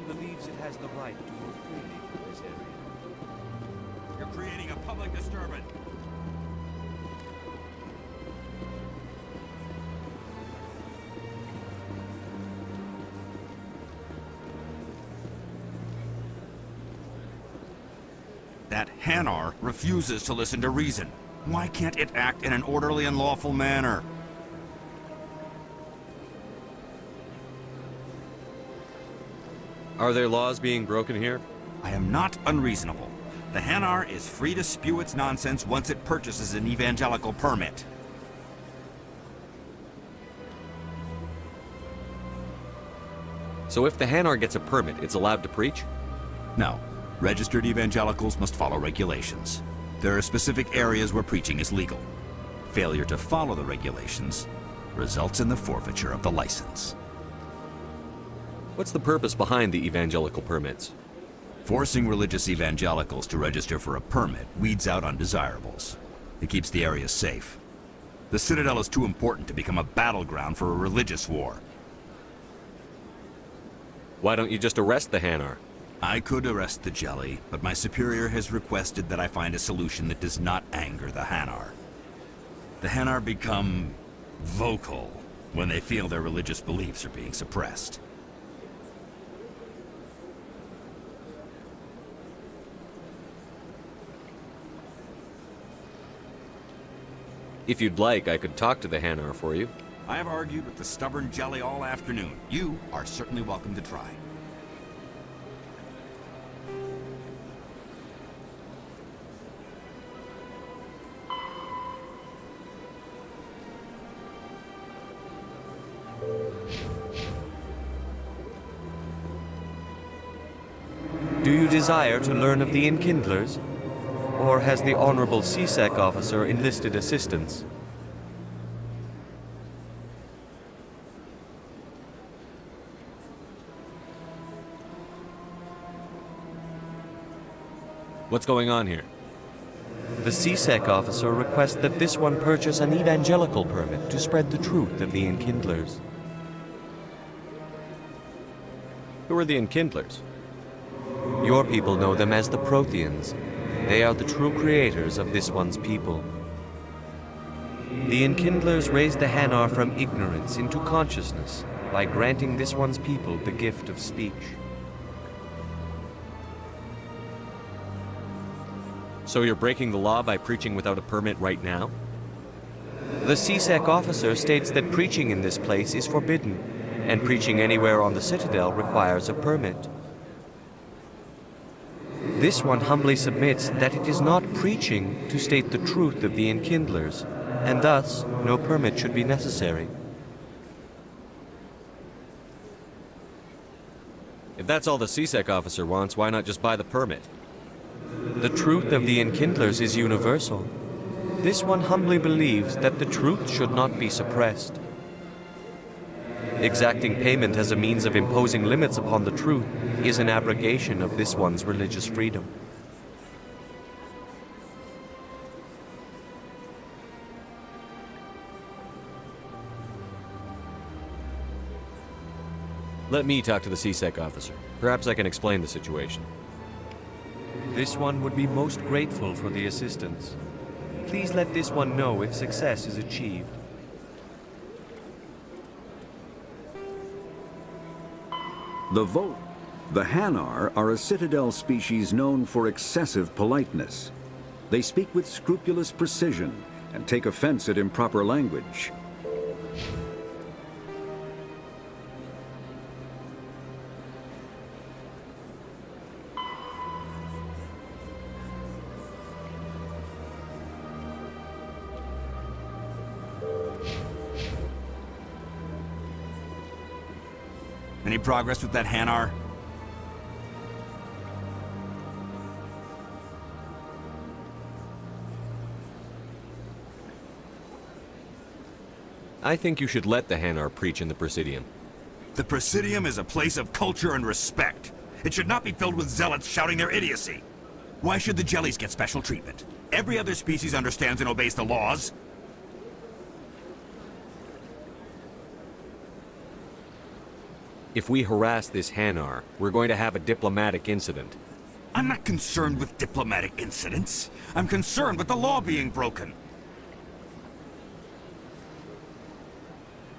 believes it has the right to move freely through this area. You're creating a public disturbance. That Hanar refuses to listen to reason. Why can't it act in an orderly and lawful manner? Are there laws being broken here? I am not unreasonable. The Hanar is free to spew its nonsense once it purchases an evangelical permit. So if the Hanar gets a permit, it's allowed to preach? No. Registered evangelicals must follow regulations. There are specific areas where preaching is legal. Failure to follow the regulations results in the forfeiture of the license. What's the purpose behind the evangelical permits? Forcing religious evangelicals to register for a permit weeds out undesirables. It keeps the area safe. The Citadel is too important to become a battleground for a religious war. Why don't you just arrest the Hanar? I could arrest the Jelly, but my superior has requested that I find a solution that does not anger the Hanar. The Hanar become vocal when they feel their religious beliefs are being suppressed. If you'd like, I could talk to the Hanar for you. I have argued with the stubborn Jelly all afternoon. You are certainly welcome to try. Do you desire to learn of the Enkindlers? Or has the Honorable CSEC officer enlisted assistance? What's going on here? The CSEC officer requests that this one purchase an evangelical permit to spread the truth of the Enkindlers. Who are the Enkindlers? Your people know them as the Protheans. They are the true creators of this one's people. The Enkindlers raised the Hanar from ignorance into consciousness by granting this one's people the gift of speech. So you're breaking the law by preaching without a permit right now? The CSEC officer states that preaching in this place is forbidden, and preaching anywhere on the Citadel requires a permit. This one humbly submits that it is not preaching to state the truth of the Enkindlers, and thus no permit should be necessary. If that's all the CSEC officer wants, why not just buy the permit? The truth of the Enkindlers is universal. This one humbly believes that the truth should not be suppressed. Exacting payment as a means of imposing limits upon the truth is an abrogation of this one's religious freedom. Let me talk to the CSEC officer. Perhaps I can explain the situation. This one would be most grateful for the assistance. Please let this one know if success is achieved. The Hanar are a Citadel species known for excessive politeness. They speak with scrupulous precision and take offense at improper language. Any progress with that Hanar? I think you should let the Hanar preach in the Presidium. The Presidium is a place of culture and respect. It should not be filled with zealots shouting their idiocy. Why should the Jellies get special treatment? Every other species understands and obeys the laws. If we harass this Hanar, we're going to have a diplomatic incident. I'm not concerned with diplomatic incidents. I'm concerned with the law being broken.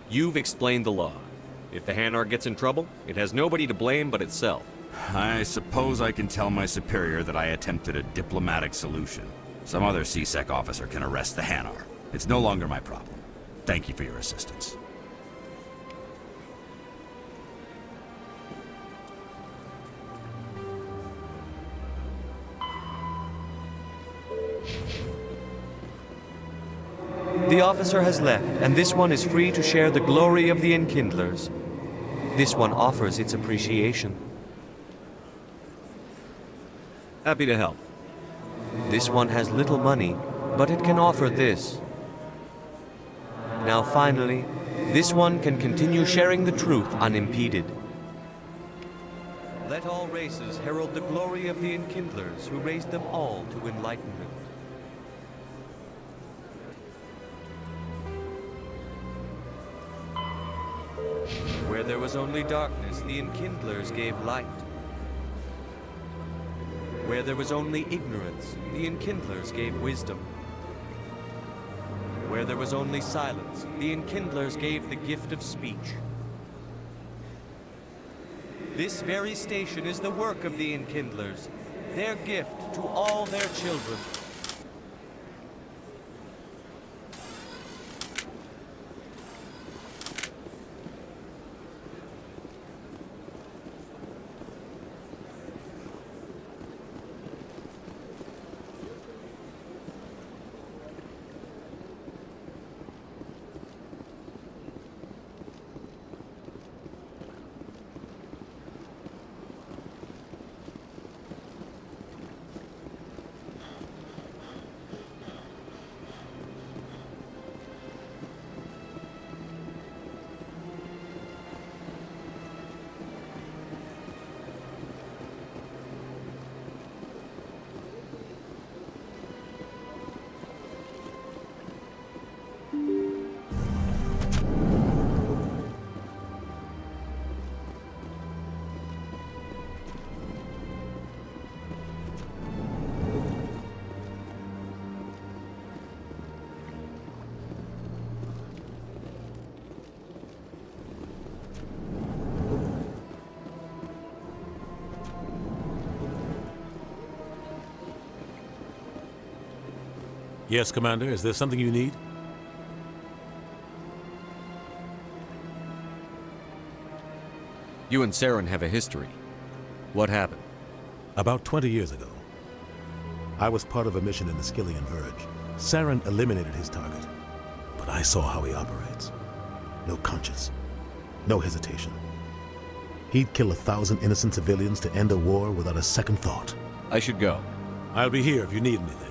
You've explained the law. If the Hanar gets in trouble, it has nobody to blame but itself. I suppose I can tell my superior that I attempted a diplomatic solution. Some other CSEC officer can arrest the Hanar. It's no longer my problem. Thank you for your assistance. The officer has left, and this one is free to share the glory of the Enkindlers. This one offers its appreciation. Happy to help. This one has little money, but it can offer this. Now finally, this one can continue sharing the truth unimpeded. Let all races herald the glory of the Enkindlers who raised them all to enlightenment. Where there was only darkness, the Enkindlers gave light. Where there was only ignorance, the Enkindlers gave wisdom. Where there was only silence, the Enkindlers gave the gift of speech. This very station is the work of the Enkindlers, their gift to all their children. Yes, Commander. Is there something you need? You and Saren have a history. What happened? About 20 years ago, I was part of a mission in the Skillian Verge. Saren eliminated his target, but I saw how he operates. No conscience, no hesitation. He'd kill 1,000 innocent civilians to end a war without a second thought. I should go. I'll be here if you need anything.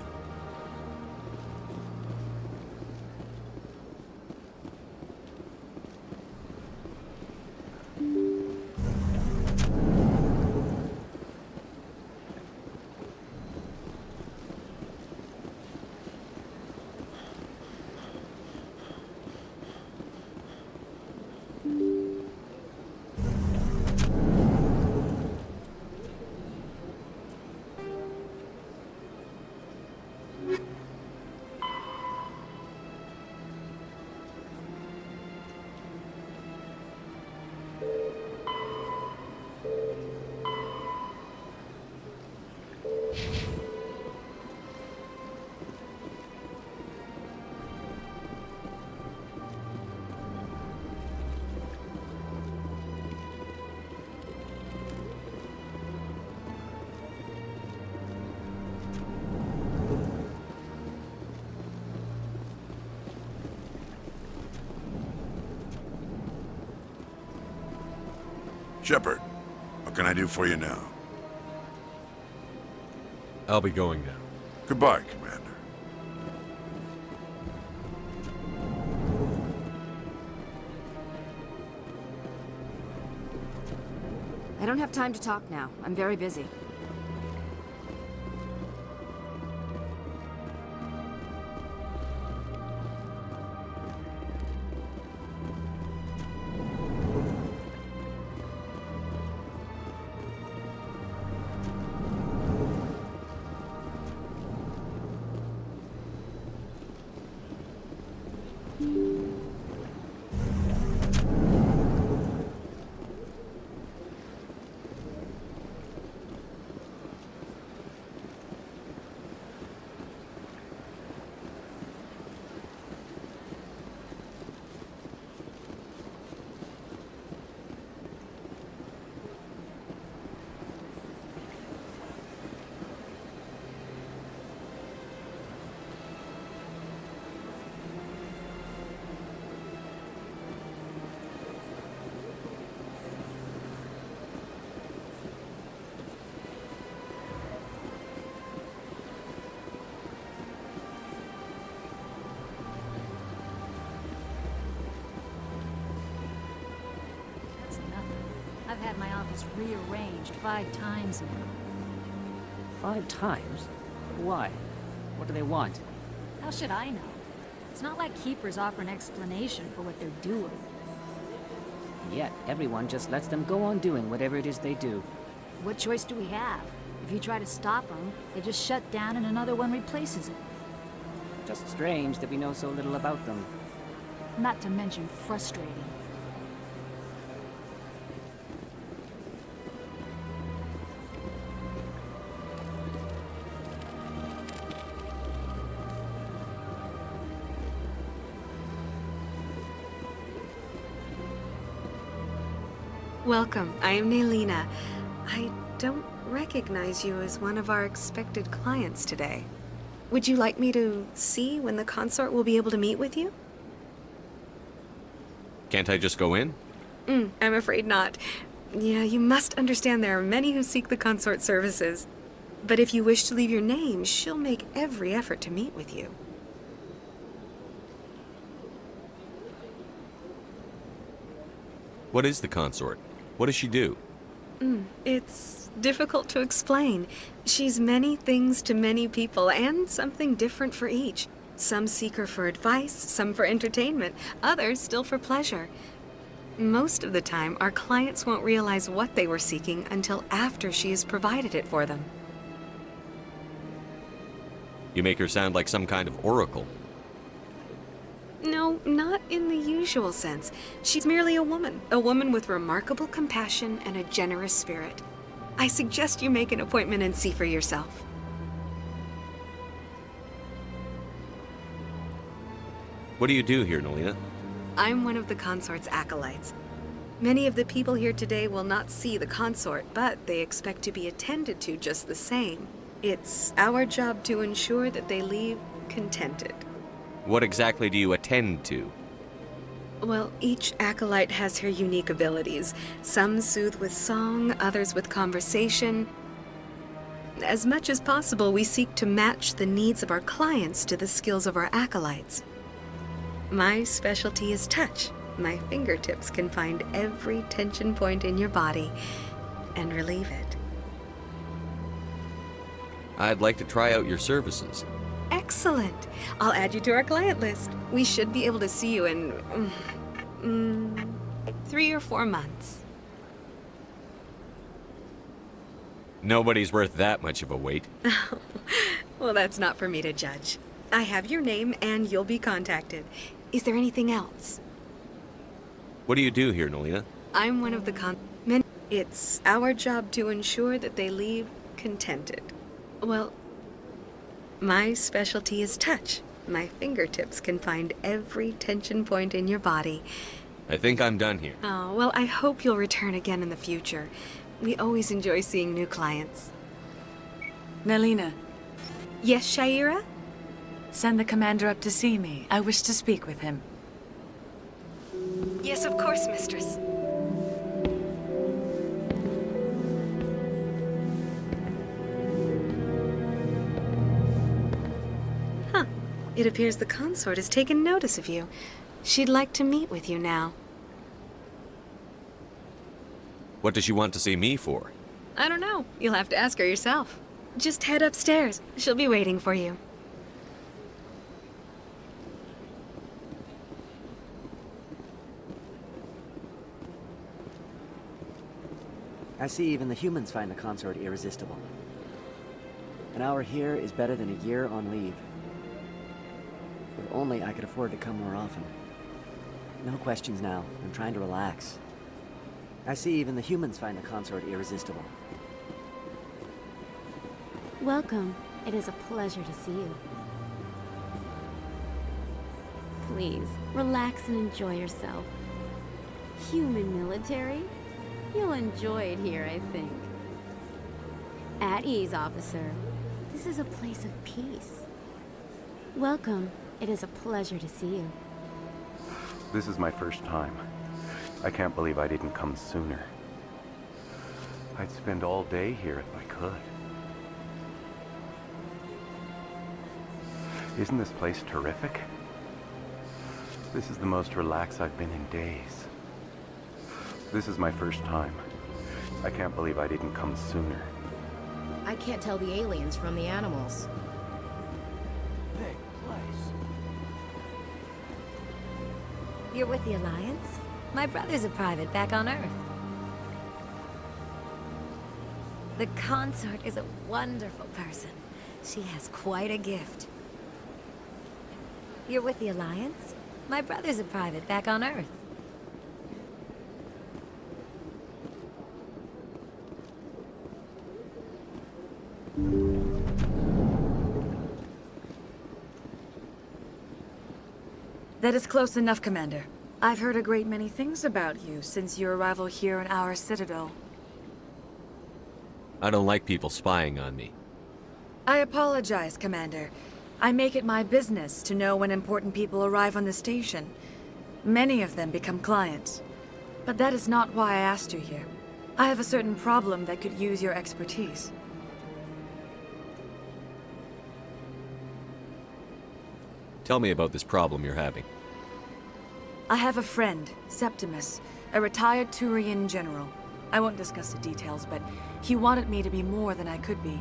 Shepard, what can I do for you now? I'll be going now. Goodbye, Commander. I don't have time to talk now. I'm very busy. I've had my office rearranged 5 times now. 5 times? Why? What do they want? How should I know? It's not like Keepers offer an explanation for what they're doing. Yet, everyone just lets them go on doing whatever it is they do. What choice do we have? If you try to stop them, they just shut down and another one replaces it. Just strange that we know so little about them. Not to mention frustrating. Welcome. I am Naylina. I don't recognize you as one of our expected clients today. Would you like me to see when the consort will be able to meet with you? Can't I just go in? I'm afraid not. Yeah, you must understand there are many who seek the consort services. But if you wish to leave your name, she'll make every effort to meet with you. What is the consort? What does she do? It's difficult to explain. She's many things to many people, and something different for each. Some seek her for advice, some for entertainment, others still for pleasure. Most of the time, our clients won't realize what they were seeking until after she has provided it for them. You make her sound like some kind of oracle. No, not in the usual sense. She's merely a woman with remarkable compassion and a generous spirit. I suggest you make an appointment and see for yourself. What do you do here, Naylina? I'm one of the consort's acolytes. Many of the people here today will not see the consort, but they expect to be attended to just the same. It's our job to ensure that they leave contented. What exactly do you attend to? Well, each acolyte has her unique abilities. Some soothe with song, others with conversation. As much as possible, we seek to match the needs of our clients to the skills of our acolytes. My specialty is touch. My fingertips can find every tension point in your body and relieve it. I'd like to try out your services. Excellent. I'll add you to our client list. We should be able to see you in 3 or 4 months. Nobody's worth that much of a wait. Well, that's not for me to judge. I have your name and you'll be contacted. Is there anything else? What do you do here, Naylina? I'm one of the It's our job to ensure that they leave contented. Well, my specialty is touch. My fingertips can find every tension point in your body. I think I'm done here. Oh, well, I hope you'll return again in the future. We always enjoy seeing new clients. Naylina, Yes, Shaira? send the commander up to see me. I wish to speak with him. Yes, of course, mistress. Huh. It appears the consort has taken notice of you. She'd like to meet with you now. What does she want to see me for? I don't know. You'll have to ask her yourself. Just head upstairs. She'll be waiting for you. I see even the humans find the consort irresistible. An hour here is better than a year on leave. If only I could afford to come more often. No questions now. I'm trying to relax. I see even the humans find the consort irresistible. Welcome. It is a pleasure to see you. Please, relax and enjoy yourself. Human military? You'll enjoy it here, I think. At ease, officer. This is a place of peace. Welcome. It is a pleasure to see you. This is my first time. I can't believe I didn't come sooner. I'd spend all day here if I could. Isn't this place terrific? This is the most relaxed I've been in days. This is my first time. I can't believe I didn't come sooner. I can't tell the aliens from the animals. Big place. You're with the Alliance? My brother's a private back on Earth. The consort is a wonderful person. She has quite a gift. You're with the Alliance? My brother's a private back on Earth. That is close enough, Commander. I've heard a great many things about you since your arrival here in our citadel. I don't like people spying on me. I apologize, Commander. I make it my business to know when important people arrive on the station. Many of them become clients. But that is not why I asked you here. I have a certain problem that could use your expertise. Tell me about this problem you're having. I have a friend, Septimus, a retired Turian general. I won't discuss the details, but he wanted me to be more than I could be.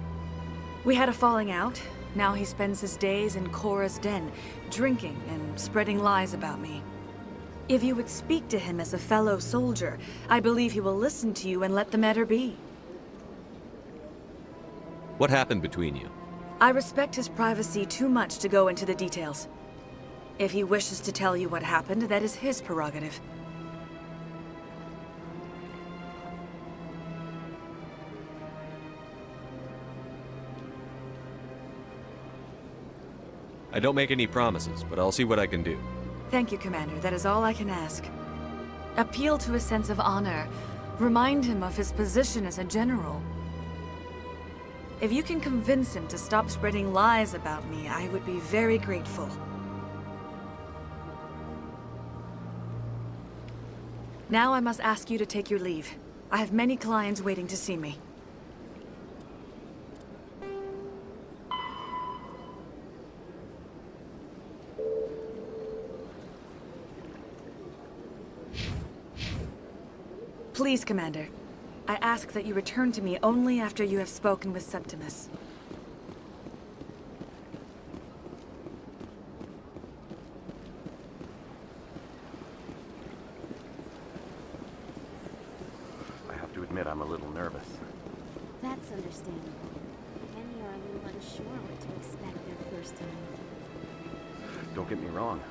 We had a falling out. Now he spends his days in Korra's den, drinking and spreading lies about me. If you would speak to him as a fellow soldier, I believe he will listen to you and let the matter be. What happened between you? I respect his privacy too much to go into the details. If he wishes to tell you what happened, that is his prerogative. I don't make any promises, but I'll see what I can do. Thank you, Commander. That is all I can ask. Appeal to his sense of honor. Remind him of his position as a general. If you can convince him to stop spreading lies about me, I would be very grateful. Now I must ask you to take your leave. I have many clients waiting to see me. Please, Commander. I ask that you return to me only after you have spoken with Septimus. I have to admit I'm a little nervous. That's understandable. Many are a little unsure what to expect their first time. Don't get me wrong.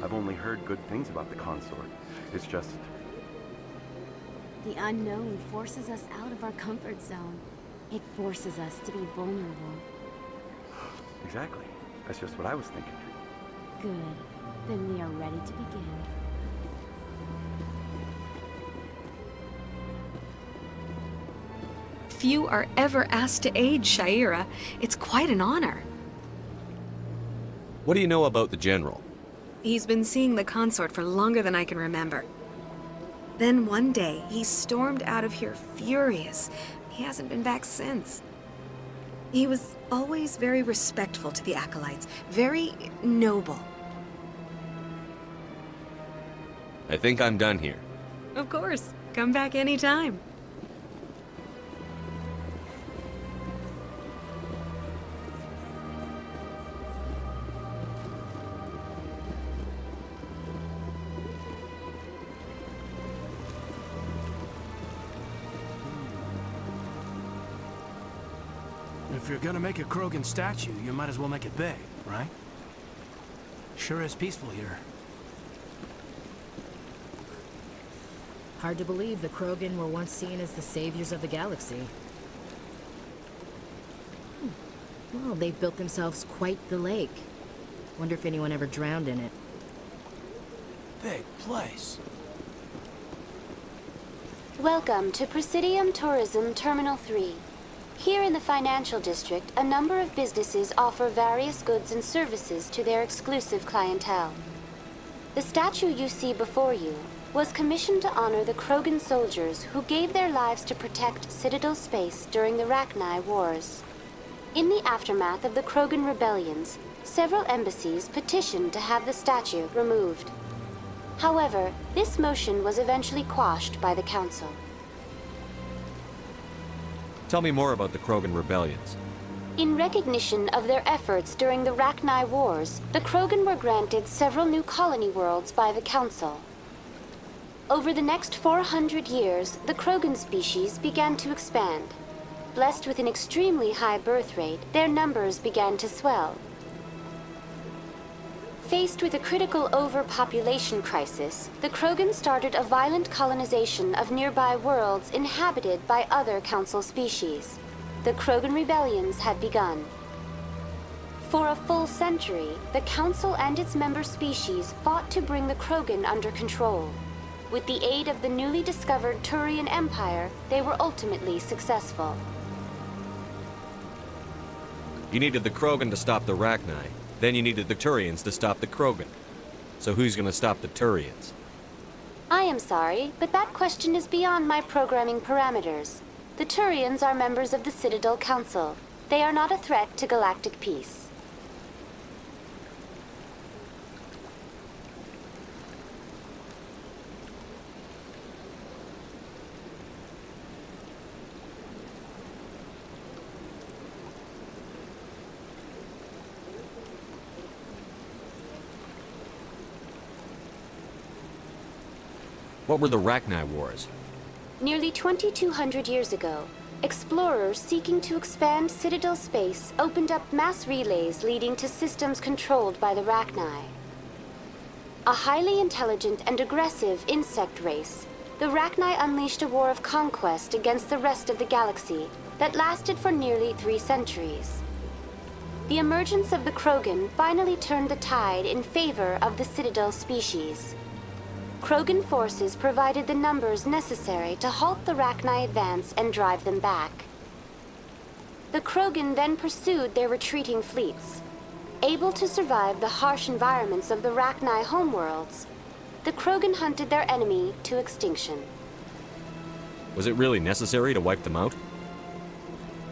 I've only heard good things about the consort. It's just... The unknown forces us out of our comfort zone. It forces us to be vulnerable. Exactly. That's just what I was thinking. Good. Then we are ready to begin. Few are ever asked to aid Sha'ira. It's quite an honor. What do you know about the General? He's been seeing the consort for longer than I can remember. Then one day, he stormed out of here furious. He hasn't been back since. He was always very respectful to the acolytes, very noble. I think I'm done here. Of course. Come back anytime. If you're gonna make a Krogan statue, you might as well make it big, right? Sure is peaceful here. Hard to believe the Krogan were once seen as the saviors of the galaxy. Well, they've built themselves quite the lake. Wonder if anyone ever drowned in it. Big place. Welcome to Presidium Tourism Terminal 3. Here in the financial district, a number of businesses offer various goods and services to their exclusive clientele. The statue you see before you was commissioned to honor the Krogan soldiers who gave their lives to protect Citadel space during the Rachni Wars. In the aftermath of the Krogan rebellions, several embassies petitioned to have the statue removed. However, this motion was eventually quashed by the Council. Tell me more about the Krogan rebellions. In recognition of their efforts during the Rachni Wars, the Krogan were granted several new colony worlds by the Council. Over the next 400 years, the Krogan species began to expand. Blessed with an extremely high birth rate, their numbers began to swell. Faced with a critical overpopulation crisis, the Krogan started a violent colonization of nearby worlds inhabited by other Council species. The Krogan rebellions had begun. For a full century, the Council and its member species fought to bring the Krogan under control. With the aid of the newly discovered Turian Empire, they were ultimately successful. You needed the Krogan to stop the Rachni. Then you needed the Turians to stop the Krogan. So who's gonna stop the Turians? I am sorry, but that question is beyond my programming parameters. The Turians are members of the Citadel Council. They are not a threat to galactic peace. What were the Rachni Wars? Nearly 2,200 years ago, explorers seeking to expand Citadel space opened up mass relays leading to systems controlled by the Rachni. A highly intelligent and aggressive insect race, the Rachni unleashed a war of conquest against the rest of the galaxy that lasted for nearly 3 centuries. The emergence of the Krogan finally turned the tide in favor of the Citadel species. Krogan forces provided the numbers necessary to halt the Rachni advance and drive them back. The Krogan then pursued their retreating fleets. Able to survive the harsh environments of the Rachni homeworlds, the Krogan hunted their enemy to extinction. Was it really necessary to wipe them out?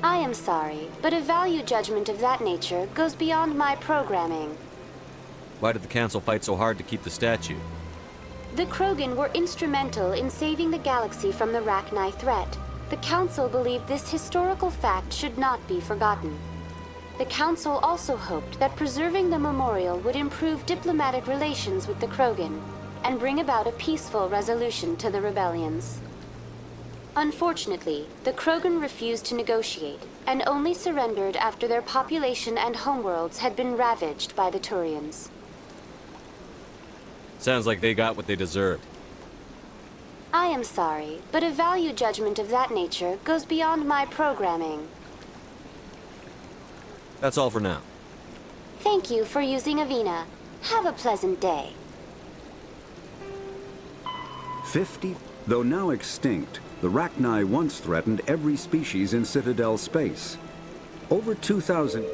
I am sorry, but a value judgment of that nature goes beyond my programming. Why did the Council fight so hard to keep the statue? The Krogan were instrumental in saving the galaxy from the Rachni threat. The Council believed this historical fact should not be forgotten. The Council also hoped that preserving the memorial would improve diplomatic relations with the Krogan and bring about a peaceful resolution to the rebellions. Unfortunately, the Krogan refused to negotiate and only surrendered after their population and homeworlds had been ravaged by the Turians. Sounds like they got what they deserved. I am sorry, but a value judgment of that nature goes beyond my programming. That's all for now. Thank you for using Avina. Have a pleasant day. 50, though now extinct, the Rachni once threatened every species in Citadel space. Over 2,000...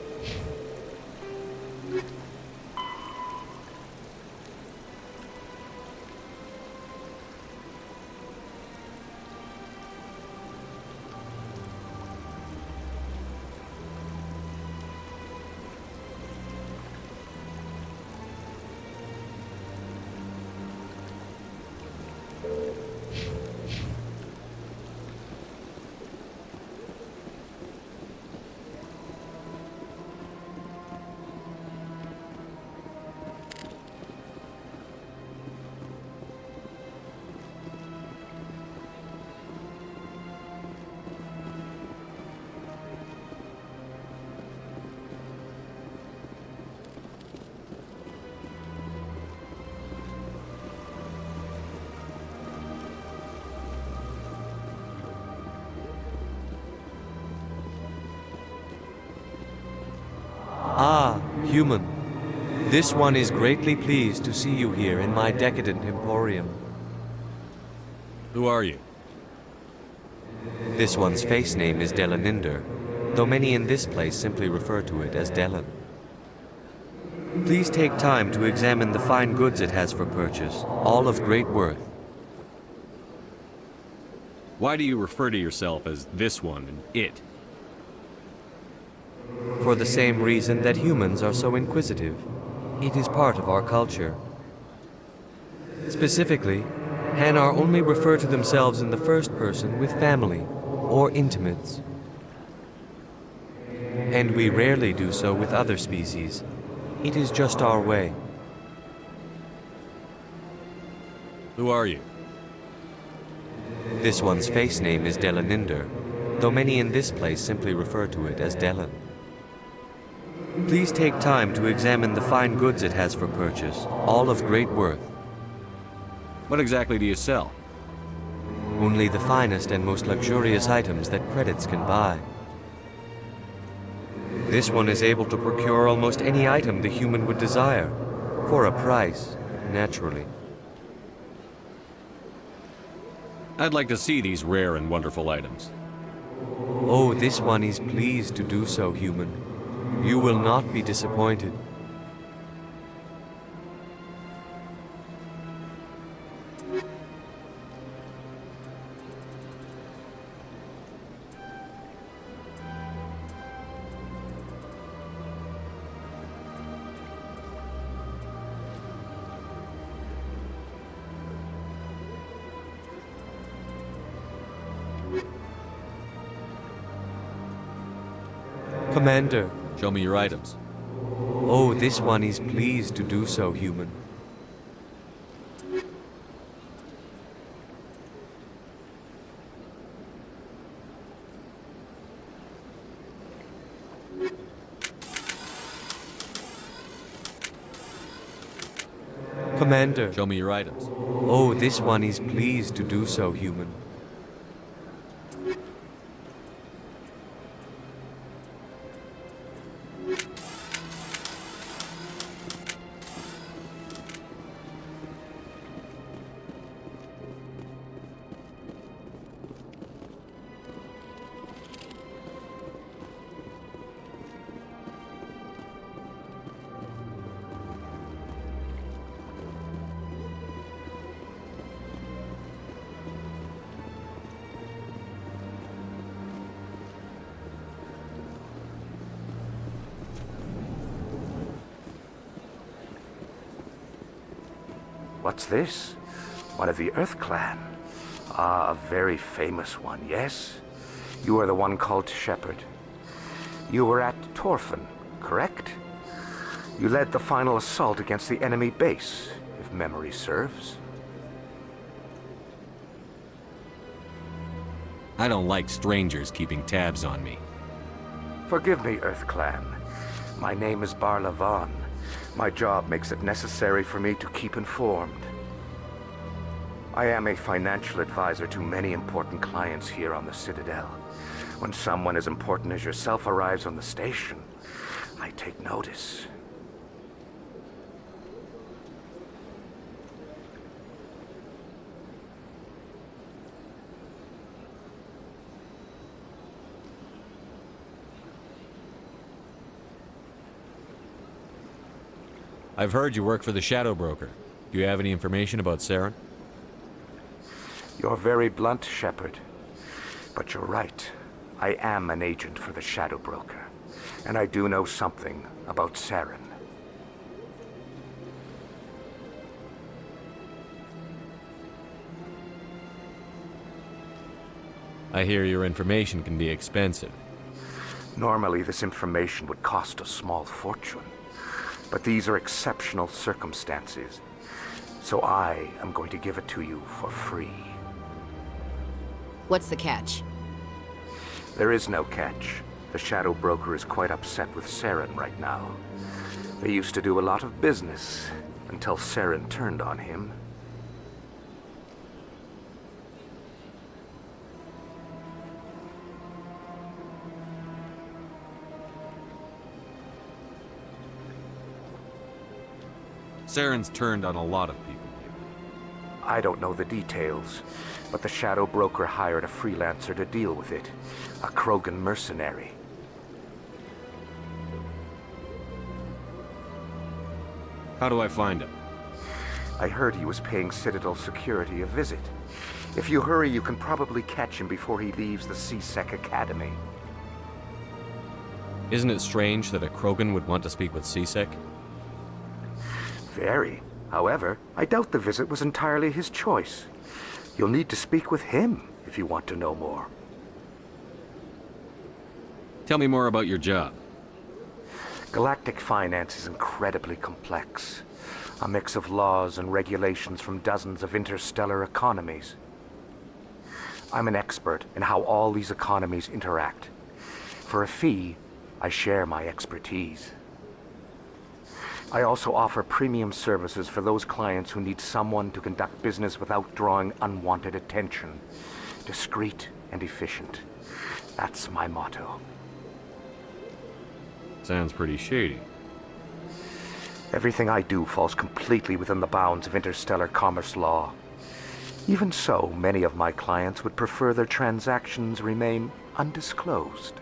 Ah, human. This one is greatly pleased to see you here in my decadent emporium. Who are you? This one's face name is Delaninder, though many in this place simply refer to it as Delan. Please take time to examine the fine goods it has for purchase, all of great worth. Why do you refer to yourself as this one and it? For the same reason that humans are so inquisitive. It is part of our culture. Specifically, Hanar only refer to themselves in the first person with family or intimates. And we rarely do so with other species. It is just our way. Who are you? This one's face name is Delaninder, though many in this place simply refer to it as Delan. Please take time to examine the fine goods it has for purchase, all of great worth. What exactly do you sell? Only the finest and most luxurious items that credits can buy. This one is able to procure almost any item the human would desire, for a price, naturally. I'd like to see these rare and wonderful items. Oh, this one is pleased to do so, human. You will not be disappointed. Commander. Show me your items. Oh, this one is pleased to do so, human. Commander. Show me your items. Oh, this one is pleased to do so, human. What's this? One of the Earth Clan. Ah, a very famous one, yes? You are the one called Shepard. You were at Torfan, correct? You led the final assault against the enemy base, if memory serves. I don't like strangers keeping tabs on me. Forgive me, Earth Clan. My name is Barla Von. My job makes it necessary for me to keep informed. I am a financial advisor to many important clients here on the Citadel. When someone as important as yourself arrives on the station, I take notice. I've heard you work for the Shadow Broker. Do you have any information about Saren? You're very blunt, Shepard. But you're right. I am an agent for the Shadow Broker. And I do know something about Saren. I hear your information can be expensive. Normally, this information would cost a small fortune. But these are exceptional circumstances. So I am going to give it to you for free. What's the catch? There is no catch. The Shadow Broker is quite upset with Saren right now. They used to do a lot of business until Saren turned on him. Saren's turned on a lot of people. I don't know the details, but the Shadow Broker hired a freelancer to deal with it. A Krogan mercenary. How do I find him? I heard he was paying Citadel security a visit. If you hurry, you can probably catch him before he leaves the C-Sec Academy. Isn't it strange that a Krogan would want to speak with C-Sec? Very. However, I doubt the visit was entirely his choice. You'll need to speak with him if you want to know more. Tell me more about your job. Galactic finance is incredibly complex. A mix of laws and regulations from dozens of interstellar economies. I'm an expert in how all these economies interact. For a fee, I share my expertise. I also offer premium services for those clients who need someone to conduct business without drawing unwanted attention. Discreet and efficient. That's my motto. Sounds pretty shady. Everything I do falls completely within the bounds of interstellar commerce law. Even so, many of my clients would prefer their transactions remain undisclosed.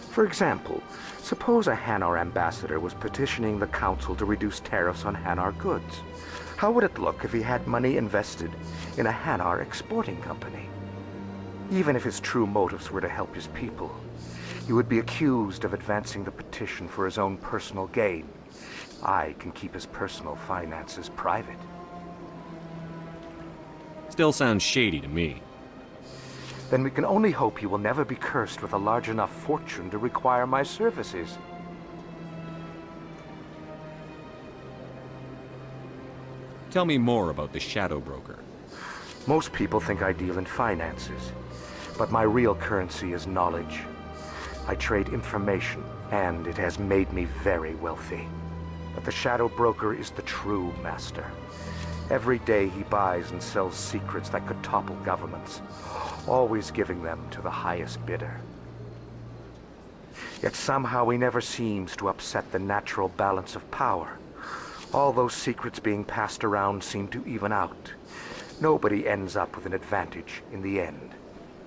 For example, suppose a Hanar ambassador was petitioning the Council to reduce tariffs on Hanar goods. How would it look if he had money invested in a Hanar exporting company? Even if his true motives were to help his people, he would be accused of advancing the petition for his own personal gain. I can keep his personal finances private. Still sounds shady to me. Then we can only hope he will never be cursed with a large enough fortune to require my services. Tell me more about the Shadow Broker. Most people think I deal in finances, but my real currency is knowledge. I trade information, and it has made me very wealthy. But the Shadow Broker is the true master. Every day he buys and sells secrets that could topple governments, always giving them to the highest bidder. Yet somehow he never seems to upset the natural balance of power. All those secrets being passed around seem to even out. Nobody ends up with an advantage in the end.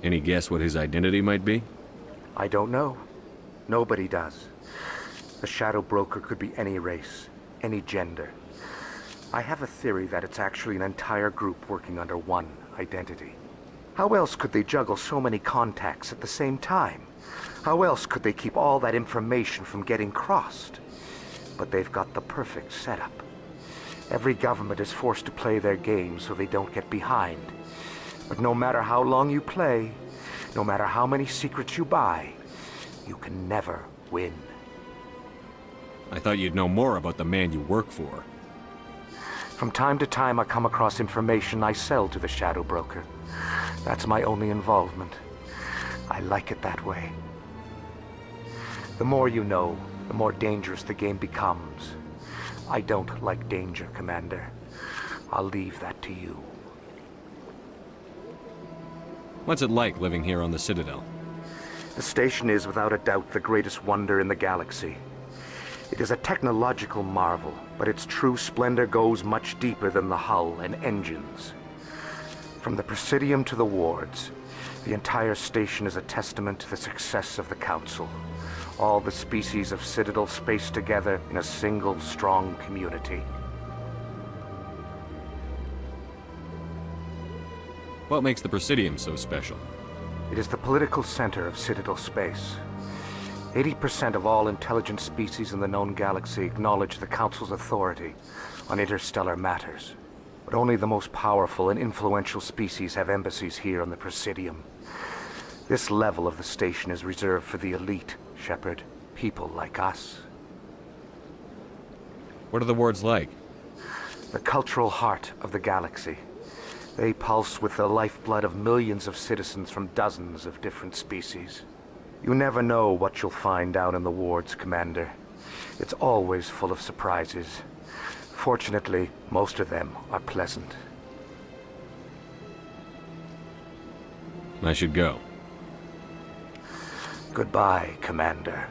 Any guess what his identity might be? I don't know. Nobody does. The Shadow Broker could be any race, any gender. I have a theory that it's actually an entire group working under one identity. How else could they juggle so many contacts at the same time? How else could they keep all that information from getting crossed? But they've got the perfect setup. Every government is forced to play their game so they don't get behind. But no matter how long you play, no matter how many secrets you buy, you can never win. I thought you'd know more about the man you work for. From time to time, I come across information I sell to the Shadow Broker. That's my only involvement. I like it that way. The more you know, the more dangerous the game becomes. I don't like danger, Commander. I'll leave that to you. What's it like living here on the Citadel? The station is without a doubt the greatest wonder in the galaxy. It is a technological marvel, but its true splendor goes much deeper than the hull and engines. From the Presidium to the wards, the entire station is a testament to the success of the Council. All the species of Citadel spaced together in a single strong community. What makes the Presidium so special? It is the political center of Citadel space. 80% of all intelligent species in the known galaxy acknowledge the Council's authority on interstellar matters. But only the most powerful and influential species have embassies here on the Presidium. This level of the station is reserved for the elite, Shepard. People like us. What are the wards like? The cultural heart of the galaxy. They pulse with the lifeblood of millions of citizens from dozens of different species. You never know what you'll find down in the wards, Commander. It's always full of surprises. Fortunately, most of them are pleasant. I should go. Goodbye, Commander.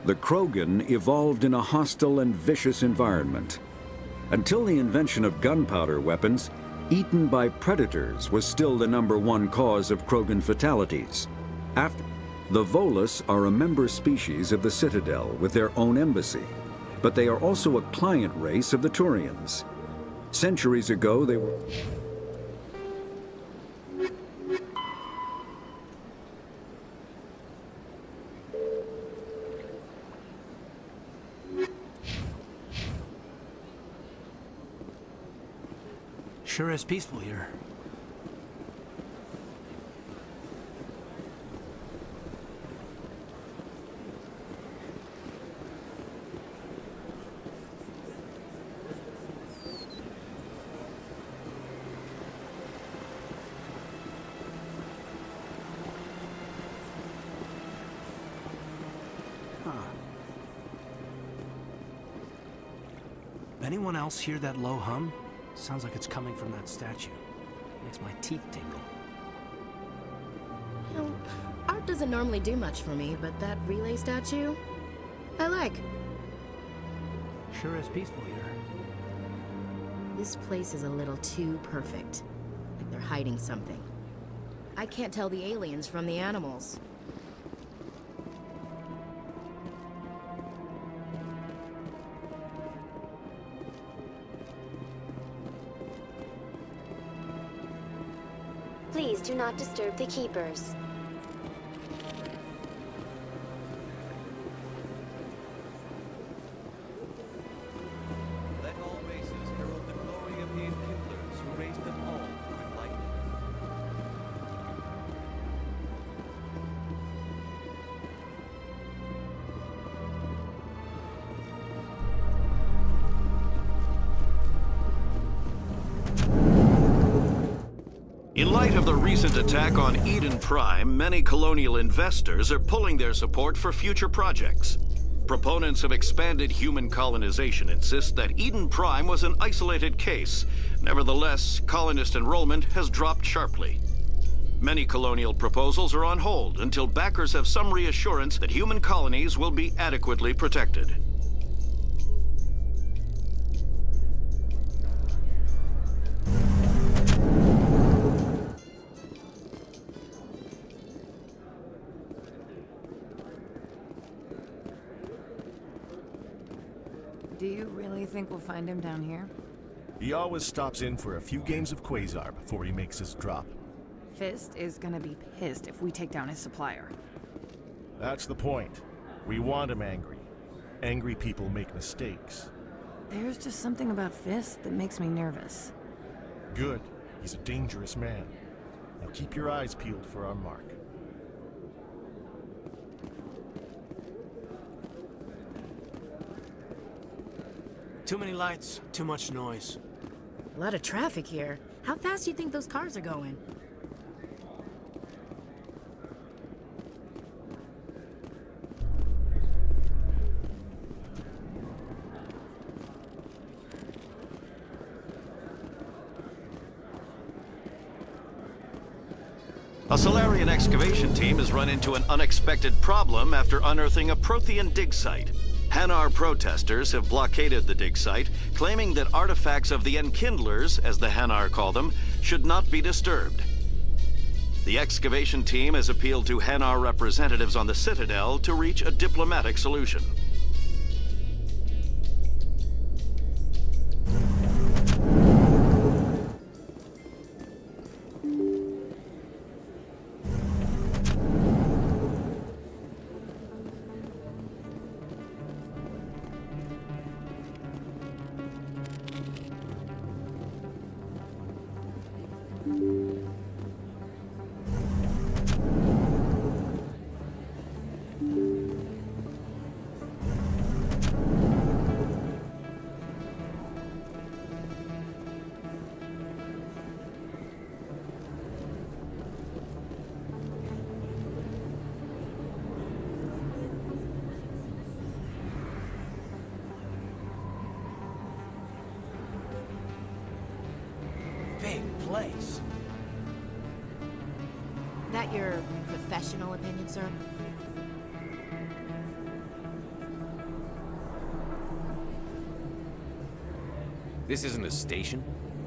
The The Krogan evolved in a hostile and vicious environment. Until the invention of gunpowder weapons, eaten by predators was still the #1 cause of Krogan fatalities. The Volus are a member species of the Citadel with their own embassy, but they are also a client race of the Turians. Centuries ago, they were... Sure is peaceful here. Anyone else hear that low hum? Sounds like it's coming from that statue. Makes my teeth tingle. You know, art doesn't normally do much for me, but that relay statue, I like. Sure is peaceful here. This place is a little too perfect. Like they're hiding something. I can't tell the aliens from the animals. Please do not disturb the keepers. Let all races herald the glory of the Enkindlers who raised them all to enlightenment. In light of the recent attack on Eden Prime, many colonial investors are pulling their support for future projects. Proponents of expanded human colonization insist that Eden Prime was an isolated case. Nevertheless, colonist enrollment has dropped sharply. Many colonial proposals are on hold until backers have some reassurance that human colonies will be adequately protected. Do you really think we'll find him down here? He always stops in for a few games of Quasar before he makes his drop. Fist is gonna be pissed if we take down his supplier. That's the point. We want him angry. Angry people make mistakes. There's just something about Fist that makes me nervous. Good. He's a dangerous man. Now keep your eyes peeled for our mark. Too many lights, too much noise. A lot of traffic here. How fast do you think those cars are going? A Solarian excavation team has run into an unexpected problem after unearthing a Prothean dig site. Hanar protesters have blockaded the dig site, claiming that artifacts of the Enkindlers, as the Hanar call them, should not be disturbed. The excavation team has appealed to Hanar representatives on the Citadel to reach a diplomatic solution. Big place. That your professional opinion, sir? This isn't a station.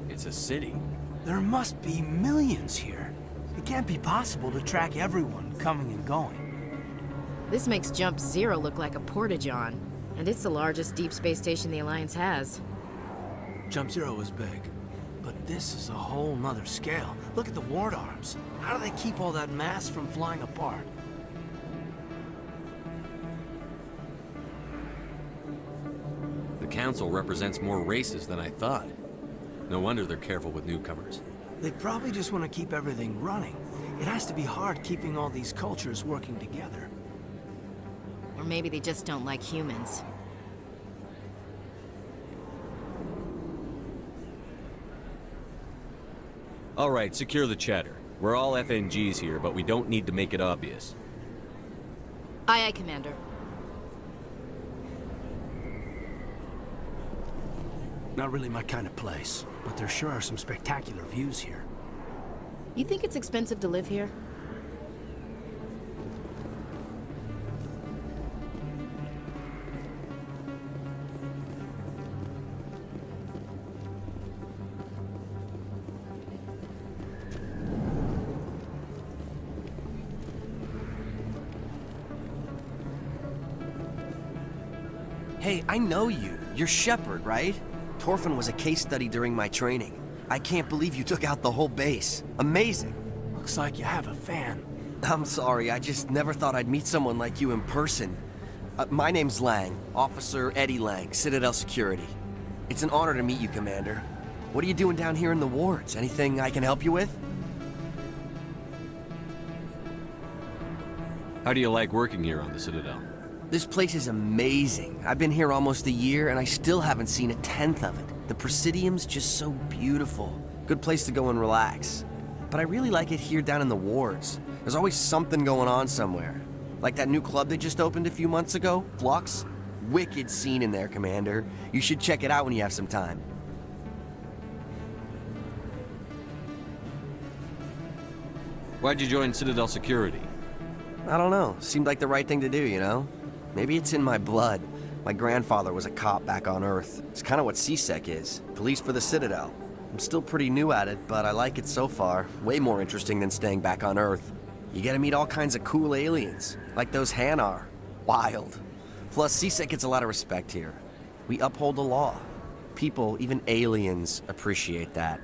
It's a city. There must be millions here. It can't be possible to track everyone coming and going. This makes Jump Zero look like a porta-john, and it's the largest deep space station the Alliance has. Jump Zero is big, but this is a whole nother scale. Look at the ward arms. How do they keep all that mass from flying apart? The Council represents more races than I thought. No wonder they're careful with newcomers. They probably just want to keep everything running. It has to be hard keeping all these cultures working together. Or maybe they just don't like humans. All right, secure the chatter. We're all FNGs here, but we don't need to make it obvious. Aye, aye, Commander. Not really my kind of place, but there sure are some spectacular views here. You think it's expensive to live here? Hey, I know you. You're Shepard, right? Torfin was a case study during my training. I can't believe you took out the whole base. Amazing. Looks like you have a fan. I'm sorry, I just never thought I'd meet someone like you in person. My name's Lang, Officer Eddie Lang, Citadel Security. It's an honor to meet you, Commander. What are you doing down here in the wards? Anything I can help you with? How do you like working here on the Citadel? This place is amazing. I've been here almost a year and I still haven't seen a tenth of it. The Presidium's just so beautiful. Good place to go and relax. But I really like it here down in the wards. There's always something going on somewhere. Like that new club they just opened a few months ago, Flux. Wicked scene in there, Commander. You should check it out when you have some time. Why'd you join Citadel Security? I don't know. Seemed like the right thing to do, you know? Maybe it's in my blood. My grandfather was a cop back on Earth. It's kind of what CSEC is. Police for the Citadel. I'm still pretty new at it, but I like it so far. Way more interesting than staying back on Earth. You get to meet all kinds of cool aliens, like those Hanar. Wild. Plus, CSEC gets a lot of respect here. We uphold the law. People, even aliens, appreciate that.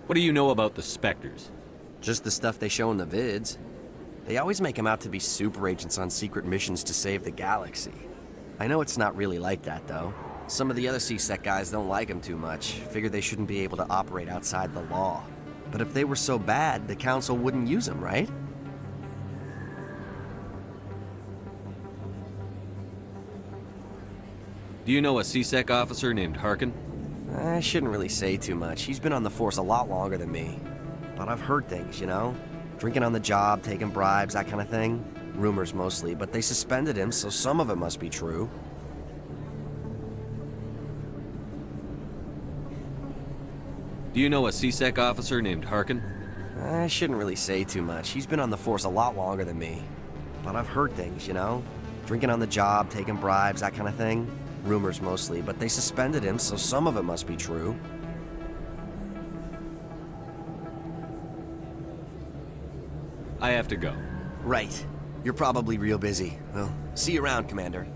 What do you know about the Spectres? Just the stuff they show in the vids. They always make them out to be super agents on secret missions to save the galaxy. I know it's not really like that, though. Some of the other CSEC guys don't like them too much, figure they shouldn't be able to operate outside the law. But if they were so bad, the Council wouldn't use them, right? Do you know a CSEC officer named Harkin? I shouldn't really say too much. He's been on the force a lot longer than me. But I've heard things, you know? Drinking on the job, taking bribes, that kind of thing. Rumors mostly, but they suspended him, so some of it must be true. Do you know a CSEC officer named Harkin? I shouldn't really say too much. He's been on the force a lot longer than me. But I've heard things, you know? Drinking on the job, taking bribes, that kind of thing. Rumors mostly, but they suspended him, so some of it must be true. I have to go. Right. You're probably real busy. Well, see you around, Commander.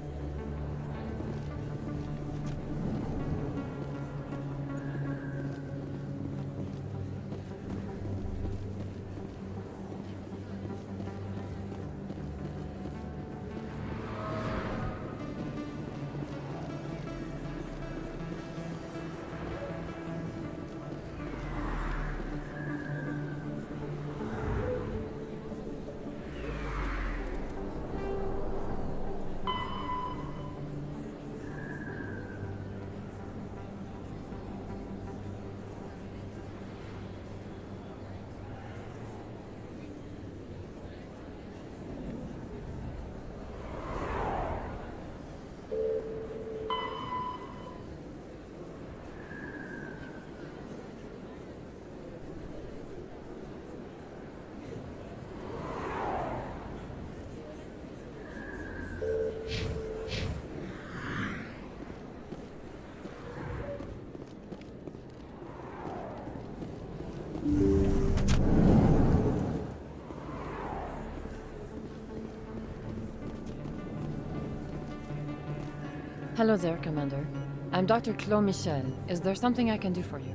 Hello there, Commander. I'm Dr. Claude Michel. Is there something I can do for you?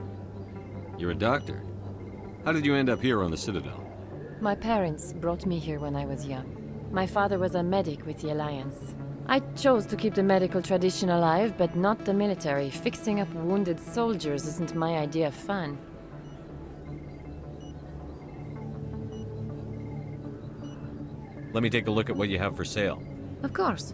You're a doctor. How did you end up here on the Citadel? My parents brought me here when I was young. My father was a medic with the Alliance. I chose to keep the medical tradition alive, but not the military. Fixing up wounded soldiers isn't my idea of fun. Let me take a look at what you have for sale. Of course.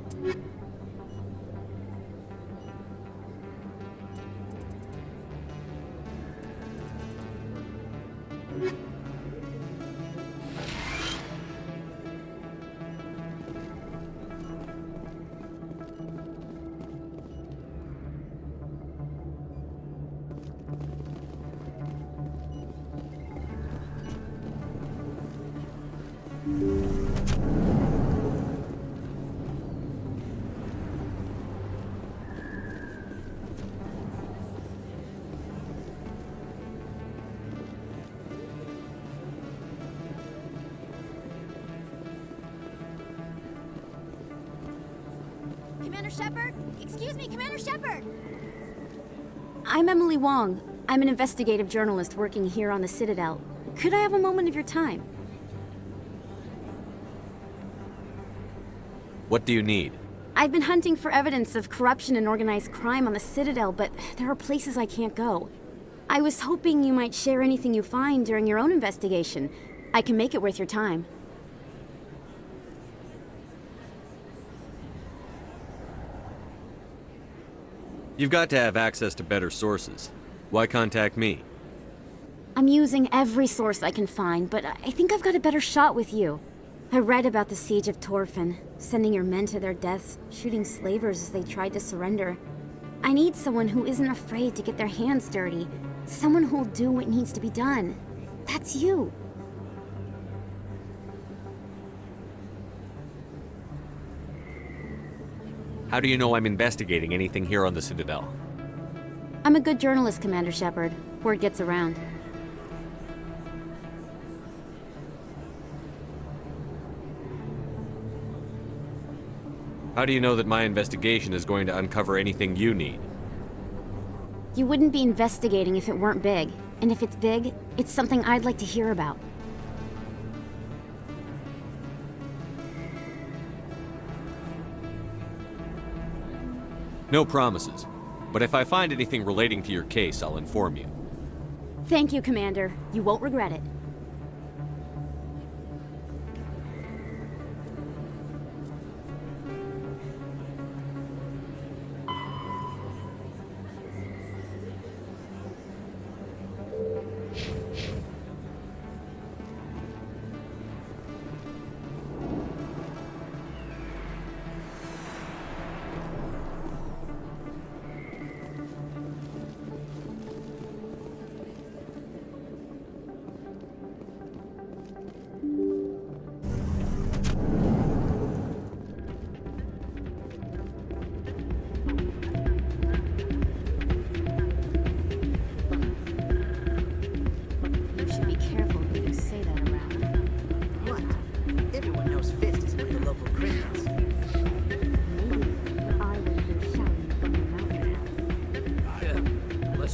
Commander Shepard? Excuse me, Commander Shepard! I'm Emily Wong. I'm an investigative journalist working here on the Citadel. Could I have a moment of your time? What do you need? I've been hunting for evidence of corruption and organized crime on the Citadel, but there are places I can't go. I was hoping you might share anything you find during your own investigation. I can make it worth your time. You've got to have access to better sources. Why contact me? I'm using every source I can find, but I think I've got a better shot with you. I read about the siege of Torfin, sending your men to their deaths, shooting slavers as they tried to surrender. I need someone who isn't afraid to get their hands dirty. Someone who'll do what needs to be done. That's you. How do you know I'm investigating anything here on the Citadel? I'm a good journalist, Commander Shepard. Word gets around. How do you know that my investigation is going to uncover anything you need? You wouldn't be investigating if it weren't big. And if it's big, it's something I'd like to hear about. No promises. But if I find anything relating to your case, I'll inform you. Thank you, Commander. You won't regret it.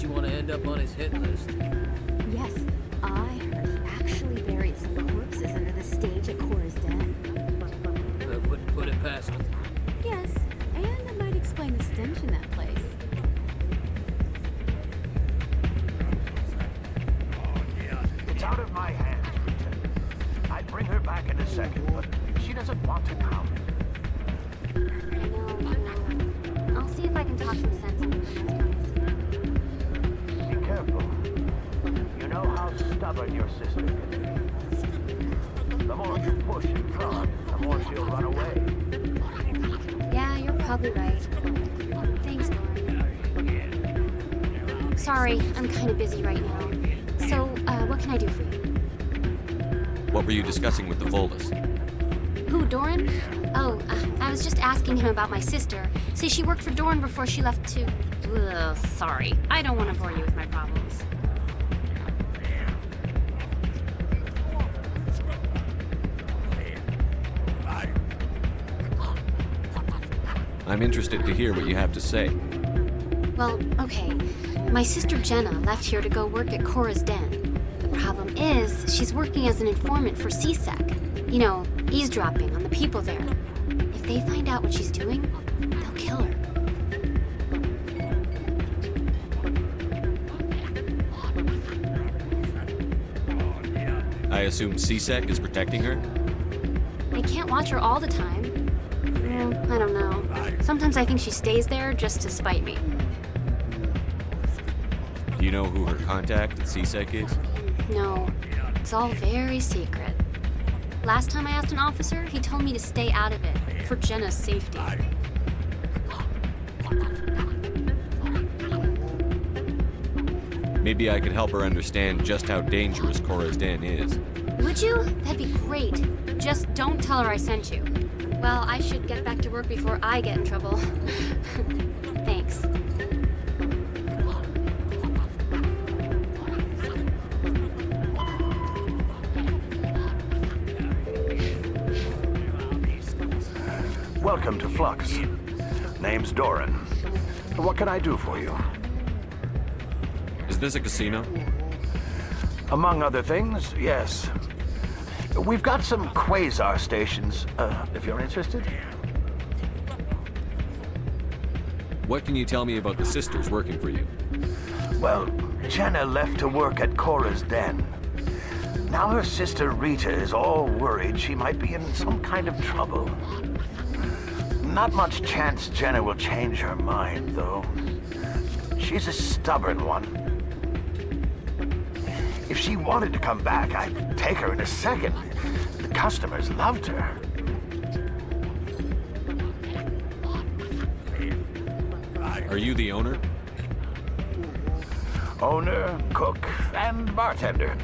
You want to end up on his hit list. Yes, I heard he actually buried some corpses under the stage at Cora's Den. I wouldn't put it past him. Yes, and it might explain the stench in that place. It's out of my hands, Lieutenant. I'd bring her back in a second, but she doesn't want to come. I'll see if I can talk some sense into her. Be careful. You know how stubborn your sister can be. The more you push and prod, the more she'll run away. Yeah, you're probably right. Thanks, Doran. Sorry, I'm kind of busy right now. So, what can I do for you? What were you discussing with the Volus? Who, Doran? Oh, I was just asking him about my sister. See, she worked for Doran before she left to... Ugh, sorry. I don't want to bore you with my problems. I'm interested to hear what you have to say. Well, okay. My sister Jenna left here to go work at Cora's Den. The problem is, she's working as an informant for CSEC. You know, eavesdropping on the people there. If they find out what she's doing, they'll kill her. I assume CSEC is protecting her? I can't watch her all the time. I don't know. Sometimes I think she stays there just to spite me. Do you know who her contact at CSEC is? No, it's all very secret. Last time I asked an officer, he told me to stay out of it, for Jenna's safety. Maybe I could help her understand just how dangerous Cora's Den is. Would you? That'd be great. Just don't tell her I sent you. Well, I should get back to work before I get in trouble. Thanks. Welcome to Flux. Name's Doran. What can I do for you? Is this a casino? Among other things, yes. We've got some quasar stations, if you're interested. What can you tell me about the sisters working for you? Well, Jenna left to work at Cora's Den. Now her sister Rita is all worried she might be in some kind of trouble. Not much chance Jenna will change her mind, though. She's a stubborn one. If she wanted to come back, I'd take her in a second. The customers loved her. Are you the owner? Owner, cook, and bartender.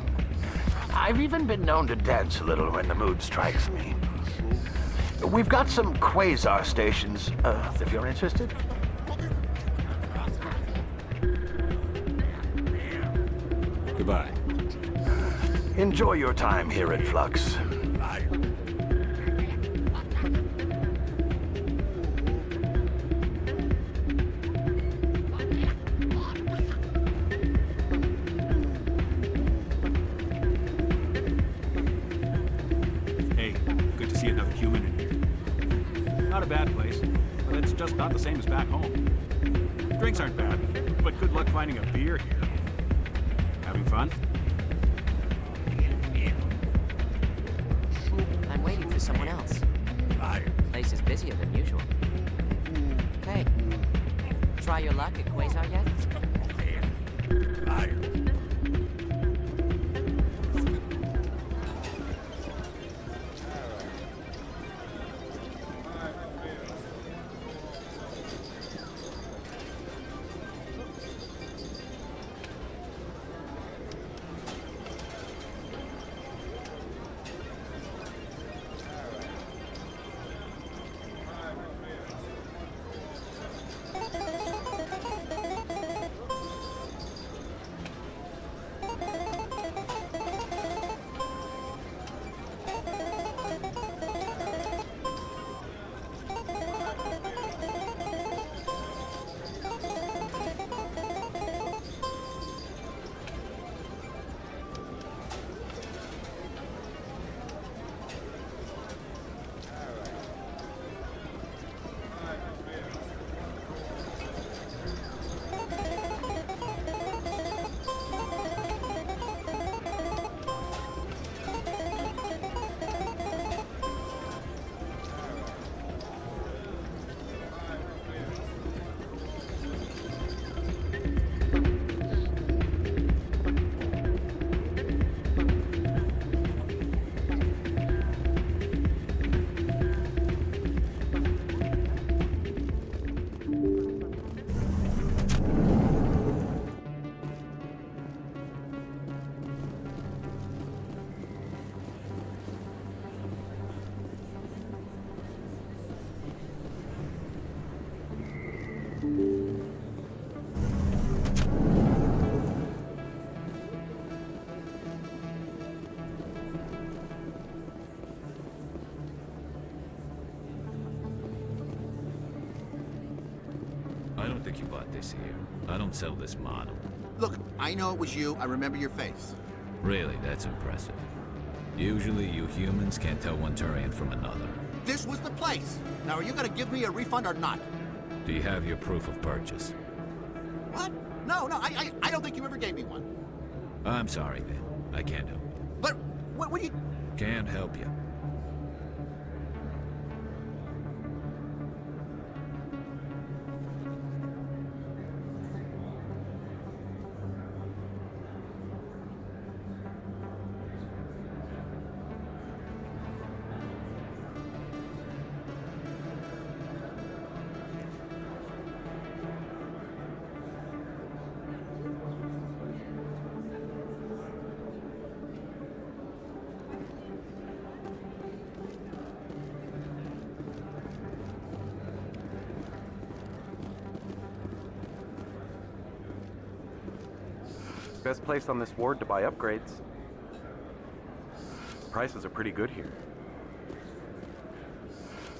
I've even been known to dance a little when the mood strikes me. We've got some quasar stations, if you're interested. Goodbye. Enjoy your time here at Flux. Hey, good to see another human in here. Not a bad place, but it's just not the same as back home. Drinks aren't bad, but good luck finding a beer here. Having fun? I'm waiting for someone else. Place is busier than usual. Hey, try your luck at Quasar yet? I don't think you bought this here. I don't sell this model. Look, I know it was you. I remember your face. Really, that's impressive. Usually you humans can't tell one Turian from another. This was the place. Now, are you gonna give me a refund or not? Do you have your proof of purchase? What? No, I don't think you ever gave me one. I'm sorry, then. I can't help you. But, what do you... Can't help you. Best place on this ward to buy upgrades. Prices are pretty good here.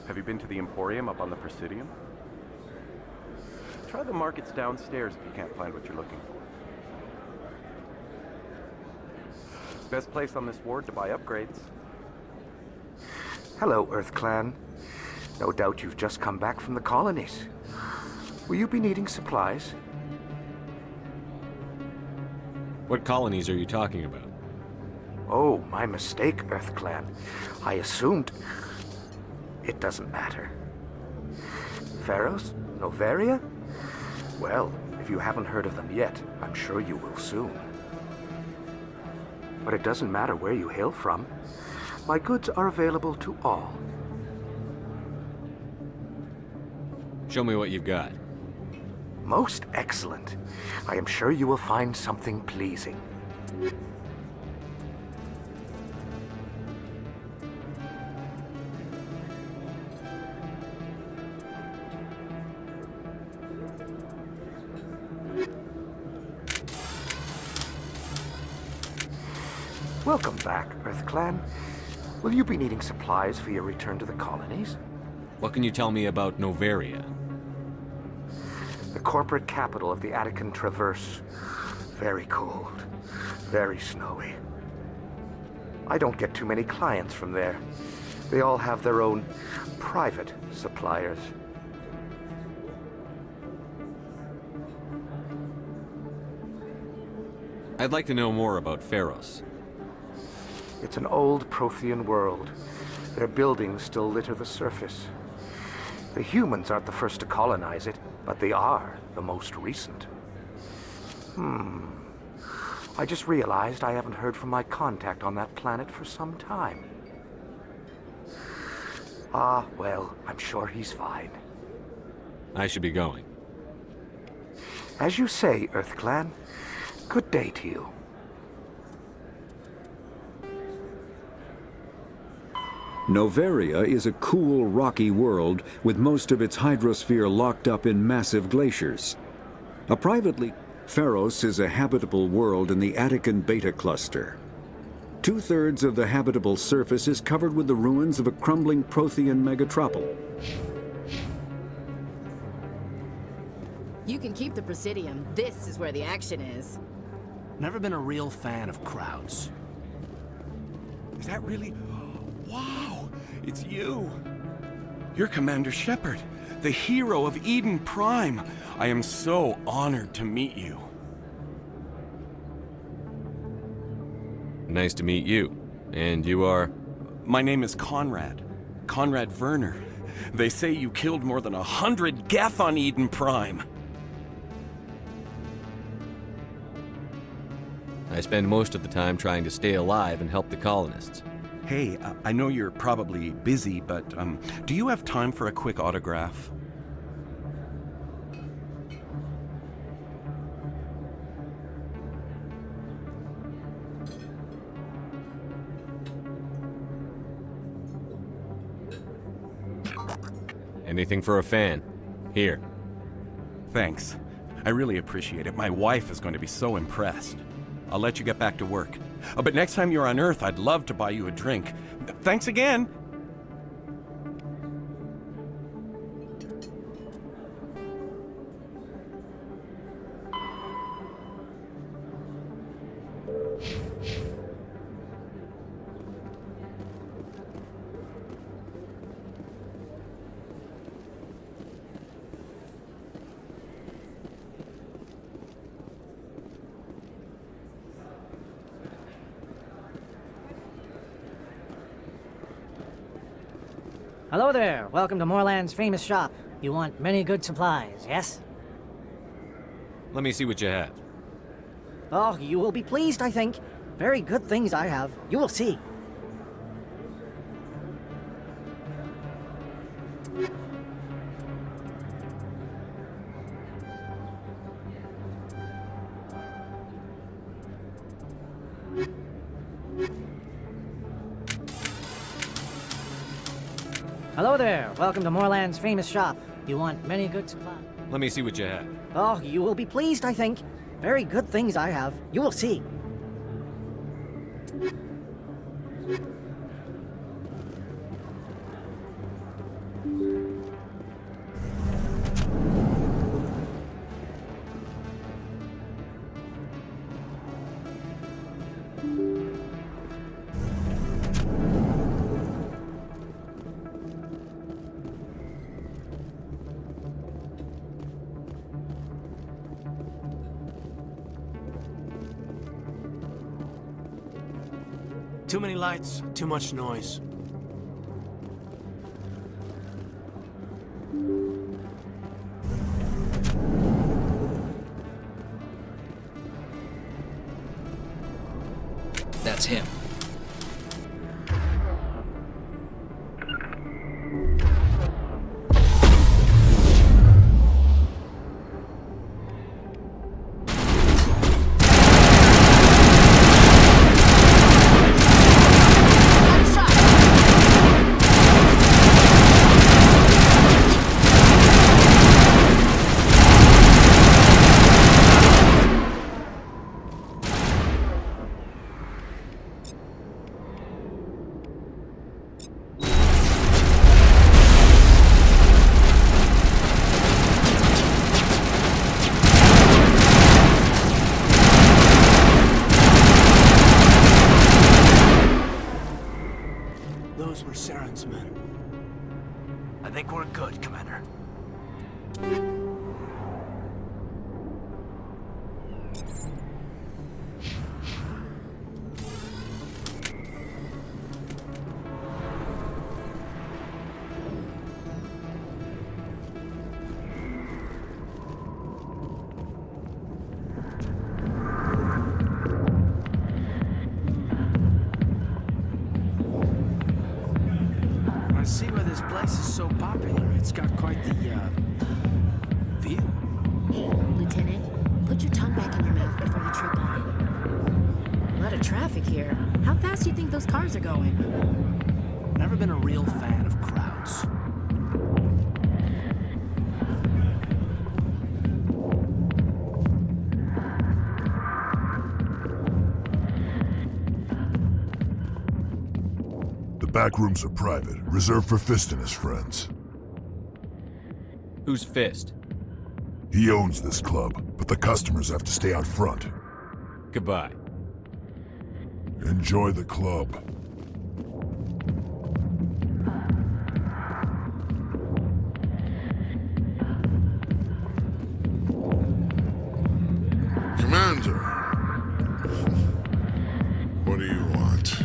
Have you been to the Emporium up on the Presidium? Try the markets downstairs if you can't find what you're looking for. Best place on this ward to buy upgrades. Hello, Earth Clan. No doubt you've just come back from the colonies. Will you be needing supplies? What colonies are you talking about? Oh, my mistake, Earth Clan. I assumed... It doesn't matter. Pharaohs? Noveria? Well, if you haven't heard of them yet, I'm sure you will soon. But it doesn't matter where you hail from. My goods are available to all. Show me what you've got. Most excellent. I am sure you will find something pleasing. Welcome back, Earth Clan. Will you be needing supplies for your return to the colonies? What can you tell me about Noveria? The corporate capital of the Attican Traverse. Very cold. Very snowy. I don't get too many clients from there. They all have their own private suppliers. I'd like to know more about Pharos. It's an old Prothean world. Their buildings still litter the surface. The humans aren't the first to colonize it, but they are the most recent. I just realized I haven't heard from my contact on that planet for some time. Ah, well, I'm sure he's fine. I should be going. As you say, Earth Clan. Good day to you. Noveria is a cool, rocky world with most of its hydrosphere locked up in massive glaciers. Pharos is a habitable world in the Attican Beta Cluster. 2/3 of the habitable surface is covered with the ruins of a crumbling Prothean megatropole. You can keep the Presidium. This is where the action is. Never been a real fan of crowds. Is that really... Wow! It's you! You're Commander Shepard, the hero of Eden Prime. I am so honored to meet you. Nice to meet you. And you are? My name is Conrad. Conrad Werner. They say you killed more than 100 Geth on Eden Prime. I spend most of the time trying to stay alive and help the colonists. Hey, I know you're probably busy, but do you have time for a quick autograph? Anything for a fan. Here. Thanks. I really appreciate it. My wife is going to be so impressed. I'll let you get back to work. But next time you're on Earth, I'd love to buy you a drink. Thanks again! Hello there. Welcome to Moorland's famous shop. You want many good supplies, yes? Let me see what you have. Oh, you will be pleased, I think. Very good things I have. You will see. Hello there. Welcome to Moorland's famous shop. You want many good supplies? Let me see what you have. Oh, you will be pleased, I think. Very good things I have. You will see. Too many lights, too much noise. That's him. Those were Saren's men. I think we're good, Commander. I see why this place is so popular. It's got quite the, view. Hey, Lieutenant, put your tongue back in your mouth before you trip on it. A lot of traffic here. How fast do you think those cars are going? Never been a real fan of crowds. The back rooms are private, reserved for Fist and his friends. Who's Fist? He owns this club, but the customers have to stay out front. Goodbye. Enjoy the club. Commander, what do you want?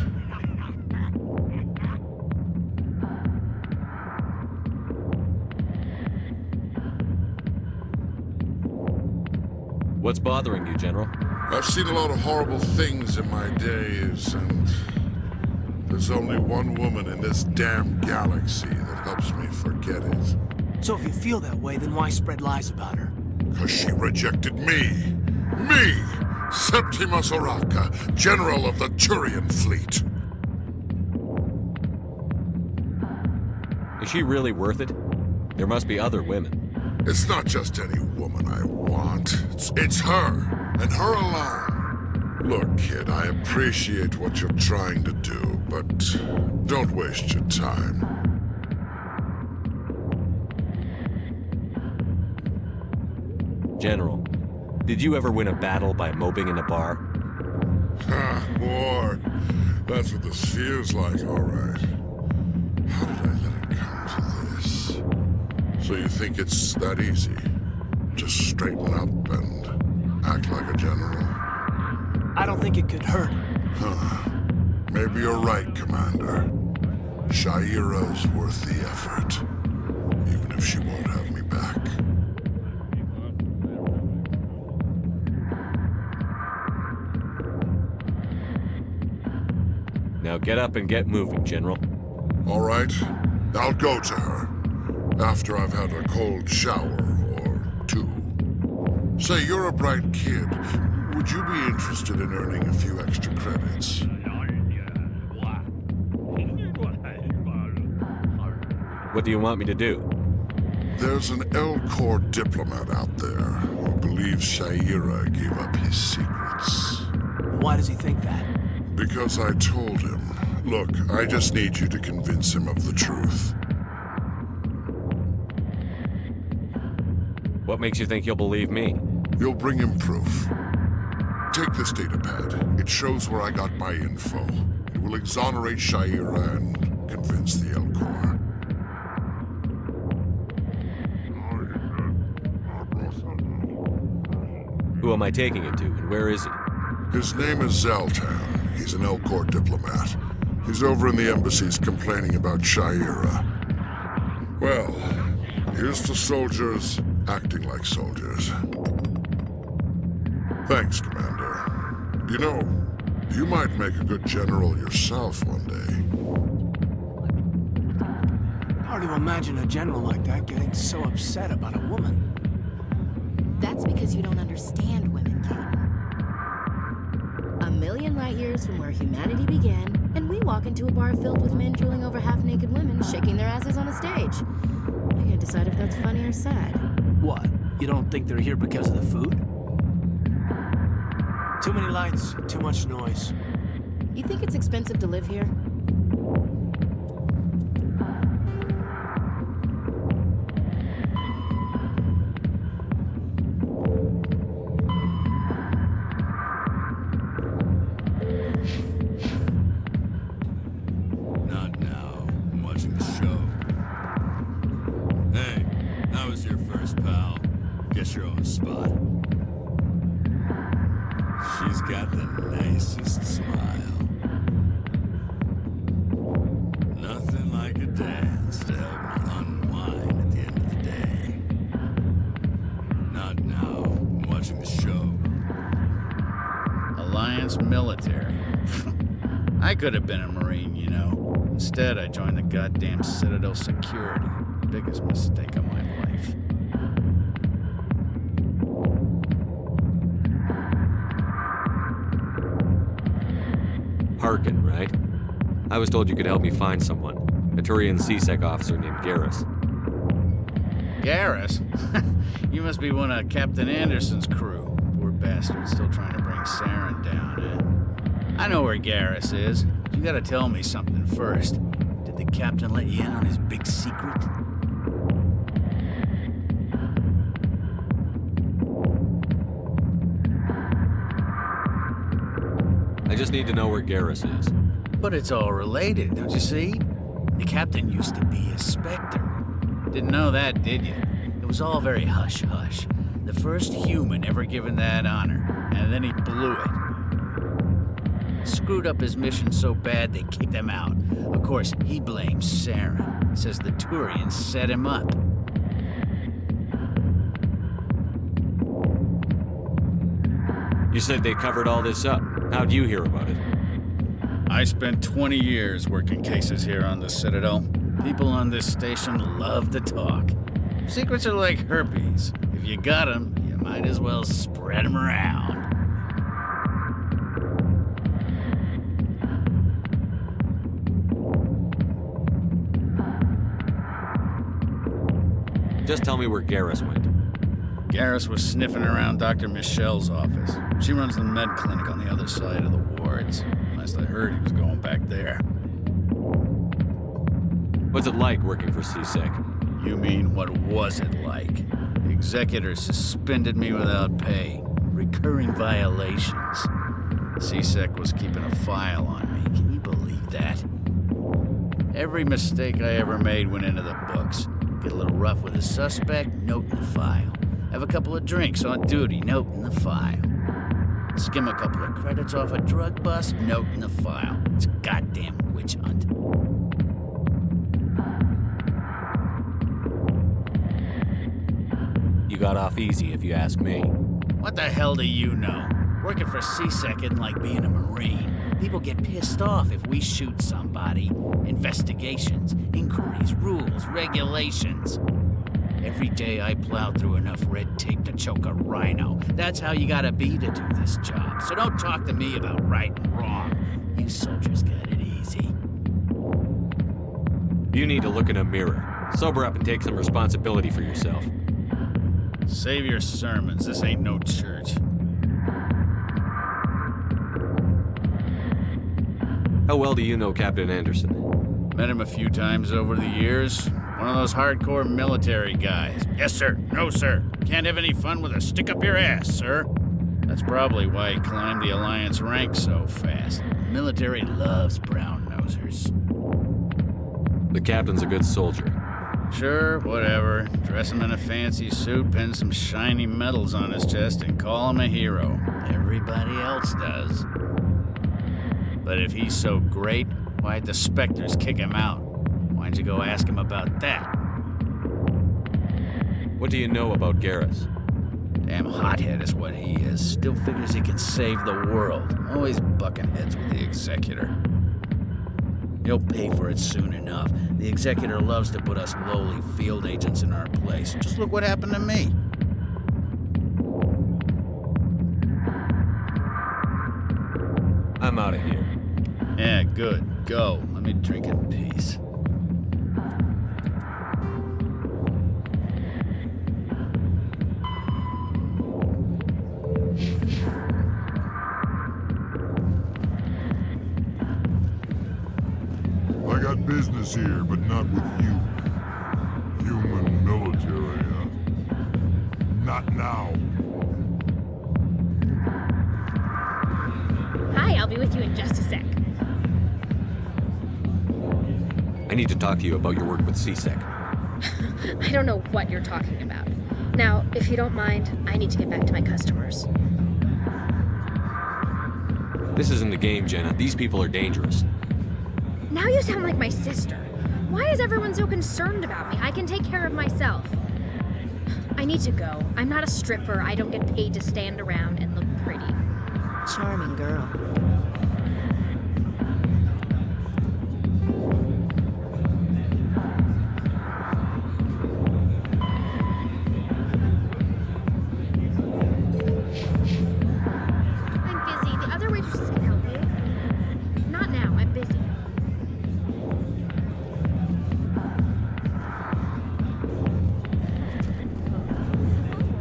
What's bothering you, General? I've seen a lot of horrible things in my days, and there's only one woman in this damn galaxy that helps me forget it. So if you feel that way, then why spread lies about her? 'Cause she rejected me! Me! Septimus Oraka, General of the Turian Fleet! Is she really worth it? There must be other women. It's not just any woman I want. It's her, and her alone. Look, kid, I appreciate what you're trying to do, but don't waste your time. General, did you ever win a battle by moping in a bar? Ha, war. That's what this feels like, all right. How did I let it come to this? So you think it's that easy? Just straighten up and act like a general? I don't think it could hurt. Huh. Maybe you're right, Commander. Shaira's worth the effort, even if she won't have me back. Now get up and get moving, General. All right, I'll go to her after I've had a cold shower or two. Say, you're a bright kid. Would you be interested in earning a few extra credits? What do you want me to do? There's an Elcor diplomat out there who believes Shaira gave up his secrets. Why does he think that? Because I told him. Look, I just need you to convince him of the truth. What makes you think he'll believe me? You'll bring him proof. Take this data pad. It shows where I got my info. It will exonerate Shaira and convince the Elcor. Who am I taking it to, and where is he? His name is Zaltan. He's an Elcor diplomat. He's over in the embassies complaining about Shaira. Well, here's to soldiers acting like soldiers. Thanks, Commander. You know, you might make a good general yourself one day. Hard to imagine a general like that getting so upset about a woman. That's because you don't understand women, Kate. A million light years from where humanity began, and we walk into a bar filled with men drooling over half-naked women shaking their asses on a stage. I can't decide if that's funny or sad. What? You don't think they're here because of the food? Too many lights, too much noise. You think it's expensive to live here? Not now. I'm watching the show. Hey, how was your first pal? Guess you're on the spot. She's got the nicest smile. Nothing like a dance to help me unwind at the end of the day. Not now. I'm watching the show. Alliance military. I could have been a Marine, you know. Instead, I joined the goddamn Citadel Security. Biggest mistake of my life. Harkin, right? I was told you could help me find someone. A Turian CSEC officer named Garrus. Garrus? You must be one of Captain Anderson's crew. Poor bastard, still trying to bring Saren down, eh? I know where Garrus is. You gotta tell me something first. Did the captain let you in on his big secret? I just need to know where Garrus is. But it's all related, don't you see? The captain used to be a Spectre. Didn't know that, did you? It was all very hush-hush. The first human ever given that honor, and then he blew it. Screwed up his mission so bad they kicked him out. Of course, he blames Saren. Says the Turians set him up. You said they covered all this up. How'd you hear about it? I spent 20 years working cases here on the Citadel. People on this station love to talk. Secrets are like herpes. If you got them, you might as well spread them around. Just tell me where Garrus went. Garrus was sniffing around Dr. Michelle's office. She runs the med clinic on the other side of the wards. Last I heard, he was going back there. What's it like working for CSEC? You mean, what was it like? The executor suspended me without pay. Recurring violations. CSEC was keeping a file on me. Can you believe that? Every mistake I ever made went into the books. Get a little rough with a suspect, note in the file. Have a couple of drinks on duty, note in the file. Skim a couple of credits off a drug bust, note in the file. It's a goddamn witch hunt. You got off easy, if you ask me. What the hell do you know? Working for CSEC isn't like being a Marine. People get pissed off if we shoot somebody. Investigations, inquiries, rules, regulations. Every day I plow through enough red tape to choke a rhino. That's how you gotta be to do this job. So don't talk to me about right and wrong. You soldiers got it easy. You need to look in a mirror. Sober up and take some responsibility for yourself. Save your sermons. This ain't no church. How well do you know Captain Anderson? Met him a few times over the years. One of those hardcore military guys. Yes, sir. No, sir. Can't have any fun with a stick up your ass, sir. That's probably why he climbed the Alliance ranks so fast. The military loves brown-nosers. The captain's a good soldier. Sure, whatever. Dress him in a fancy suit, pin some shiny medals on his chest, and call him a hero. Everybody else does. But if he's so great, why'd the Spectres kick him out? Why'd you go ask him about that? What do you know about Garrus? Damn hothead is what he is. Still figures he can save the world. Always bucking heads with the Executor. He'll pay for it soon enough. The Executor loves to put us lowly field agents in our place. Just look what happened to me. I'm out of here. Yeah, good. Go. Let me drink in peace. I got business here, but not with you. Human military, huh? Not now. Hi, I'll be with you in just a sec. I need to talk to you about your work with CSEC. I don't know what you're talking about. Now, if you don't mind, I need to get back to my customers. This isn't a game, Jenna. These people are dangerous. Now you sound like my sister. Why is everyone so concerned about me? I can take care of myself. I need to go. I'm not a stripper. I don't get paid to stand around and look pretty. Charming girl. I'm busy. The other waitresses can help me. Not now. I'm busy.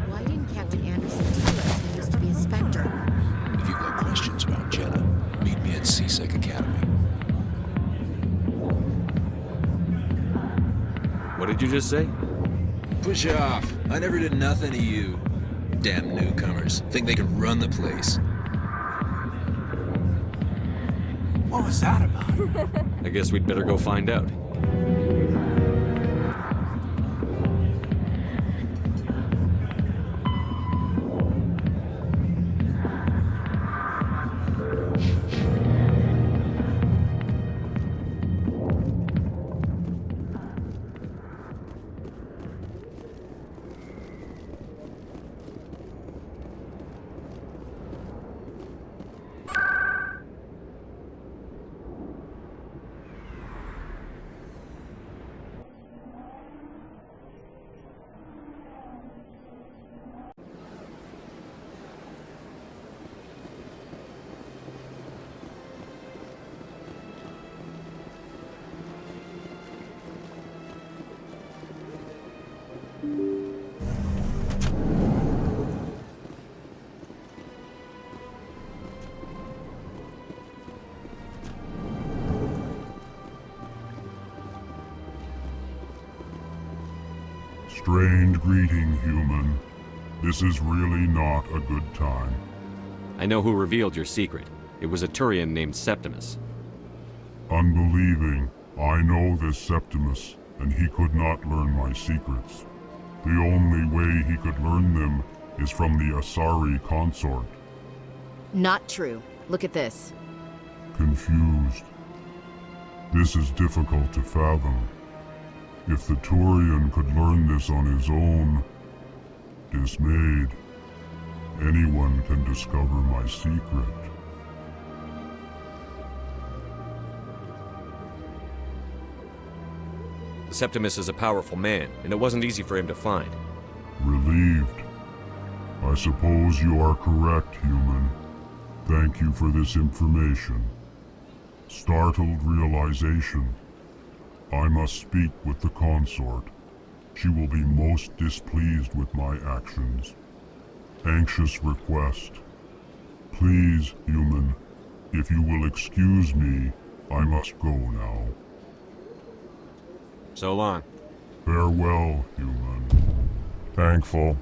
Why didn't Captain Anderson tell us he used to be a Spectre? If you've got questions about Jenna, meet me at CSEC Academy. What did you just say? Push off. I never did nothing to you. Damn newcomers. Think they can run the place. What was that about? I guess we'd better go find out. Strange greeting, human. This is really not a good time. I know who revealed your secret. It was a Turian named Septimus. Unbelieving, I know this Septimus, and he could not learn my secrets. The only way he could learn them is from the Asari consort. Not true. Look at this. Confused. This is difficult to fathom. If the Turian could learn this on his own, dismayed. Anyone can discover my secret. Septimus is a powerful man, and it wasn't easy for him to find. Relieved. I suppose you are correct, human. Thank you for this information. Startled realization. I must speak with the consort. She will be most displeased with my actions. Anxious request. Please, human, if you will excuse me, I must go now. So long. Farewell, human. Thankful.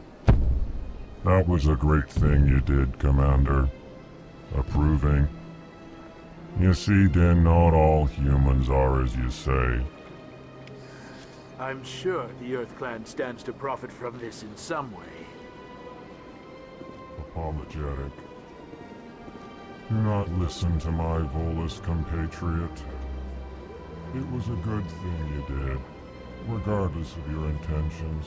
That was a great thing you did, Commander. Approving. You see, Din, not all humans are as you say. I'm sure the Earth Clan stands to profit from this in some way. Apologetic. Do not listen to my Volus compatriot. It was a good thing you did, regardless of your intentions.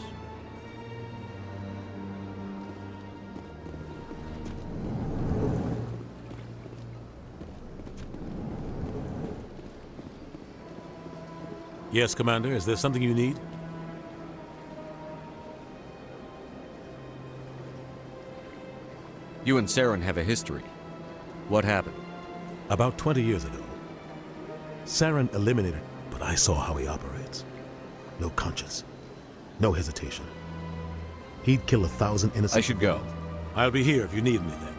Yes, Commander. Is there something you need? You and Saren have a history. What happened? About 20 years ago. Saren eliminated, but I saw how he operates. No conscience. No hesitation. He'd kill 1,000 innocent... I should go. I'll be here if you need anything.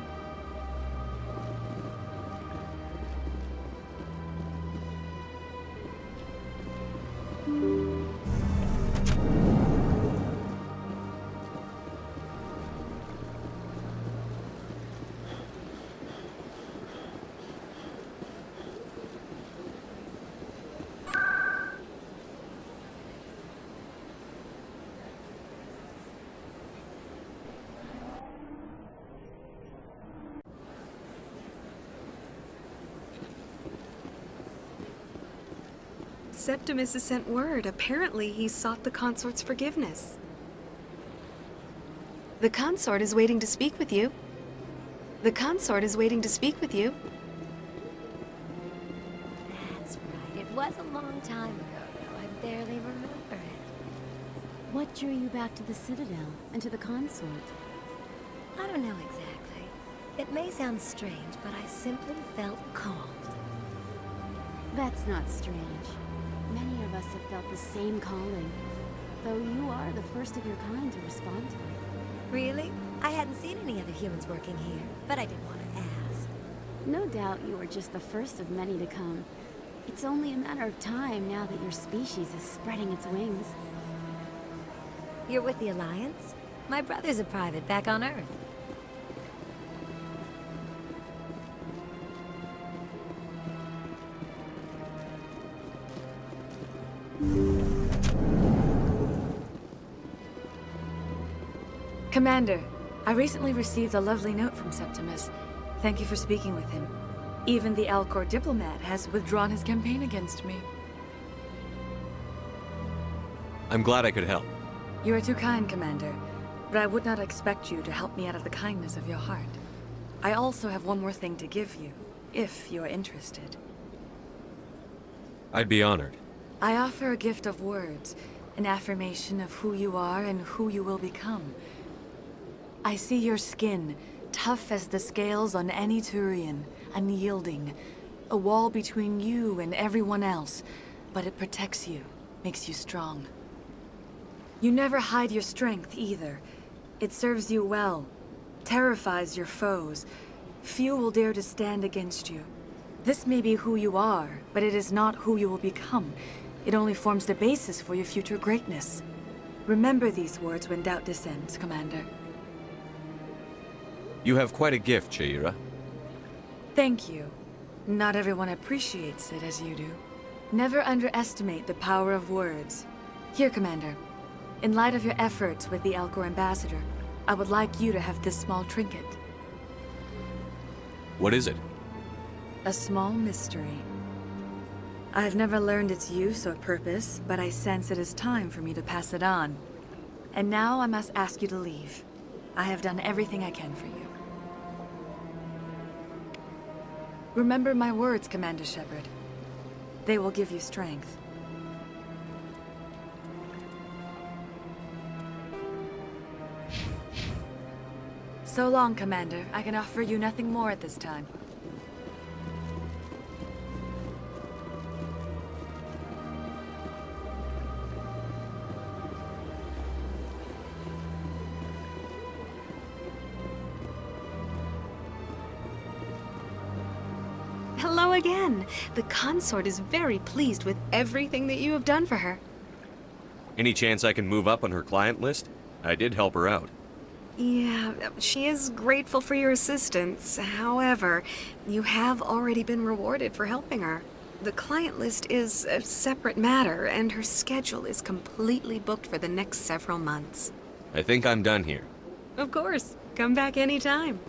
Septimus has sent word. Apparently, he sought the consort's forgiveness. The consort is waiting to speak with you. The consort is waiting to speak with you. That's right. It was a long time ago, though. I barely remember it. What drew you back to the Citadel and to the consort? I don't know exactly. It may sound strange, but I simply felt called. That's not strange. Many of us have felt the same calling, though you are the first of your kind to respond to it. Really? I hadn't seen any other humans working here, but I did want to ask. No doubt you are just the first of many to come. It's only a matter of time now that your species is spreading its wings. You're with the Alliance? My brother's a private back on Earth. Commander, I recently received a lovely note from Septimus. Thank you for speaking with him. Even the Alcor diplomat has withdrawn his campaign against me. I'm glad I could help. You are too kind, Commander, but I would not expect you to help me out of the kindness of your heart. I also have one more thing to give you, if you are interested. I'd be honored. I offer a gift of words, an affirmation of who you are and who you will become. I see your skin, tough as the scales on any Turian, unyielding, a wall between you and everyone else, but it protects you, makes you strong. You never hide your strength either. It serves you well, terrifies your foes. Few will dare to stand against you. This may be who you are, but it is not who you will become. It only forms the basis for your future greatness. Remember these words when doubt descends, Commander. You have quite a gift, Sha'ira. Thank you. Not everyone appreciates it as you do. Never underestimate the power of words. Here, Commander. In light of your efforts with the Alcor ambassador, I would like you to have this small trinket. What is it? A small mystery. I've never learned its use or purpose, but I sense it is time for me to pass it on. And now I must ask you to leave. I have done everything I can for you. Remember my words, Commander Shepard. They will give you strength. So long, Commander. I can offer you nothing more at this time. Hello again. The consort is very pleased with everything that you have done for her. Any chance I can move up on her client list? I did help her out. Yeah, she is grateful for your assistance. However, you have already been rewarded for helping her. The client list is a separate matter, and her schedule is completely booked for the next several months. I think I'm done here. Of course. Come back anytime.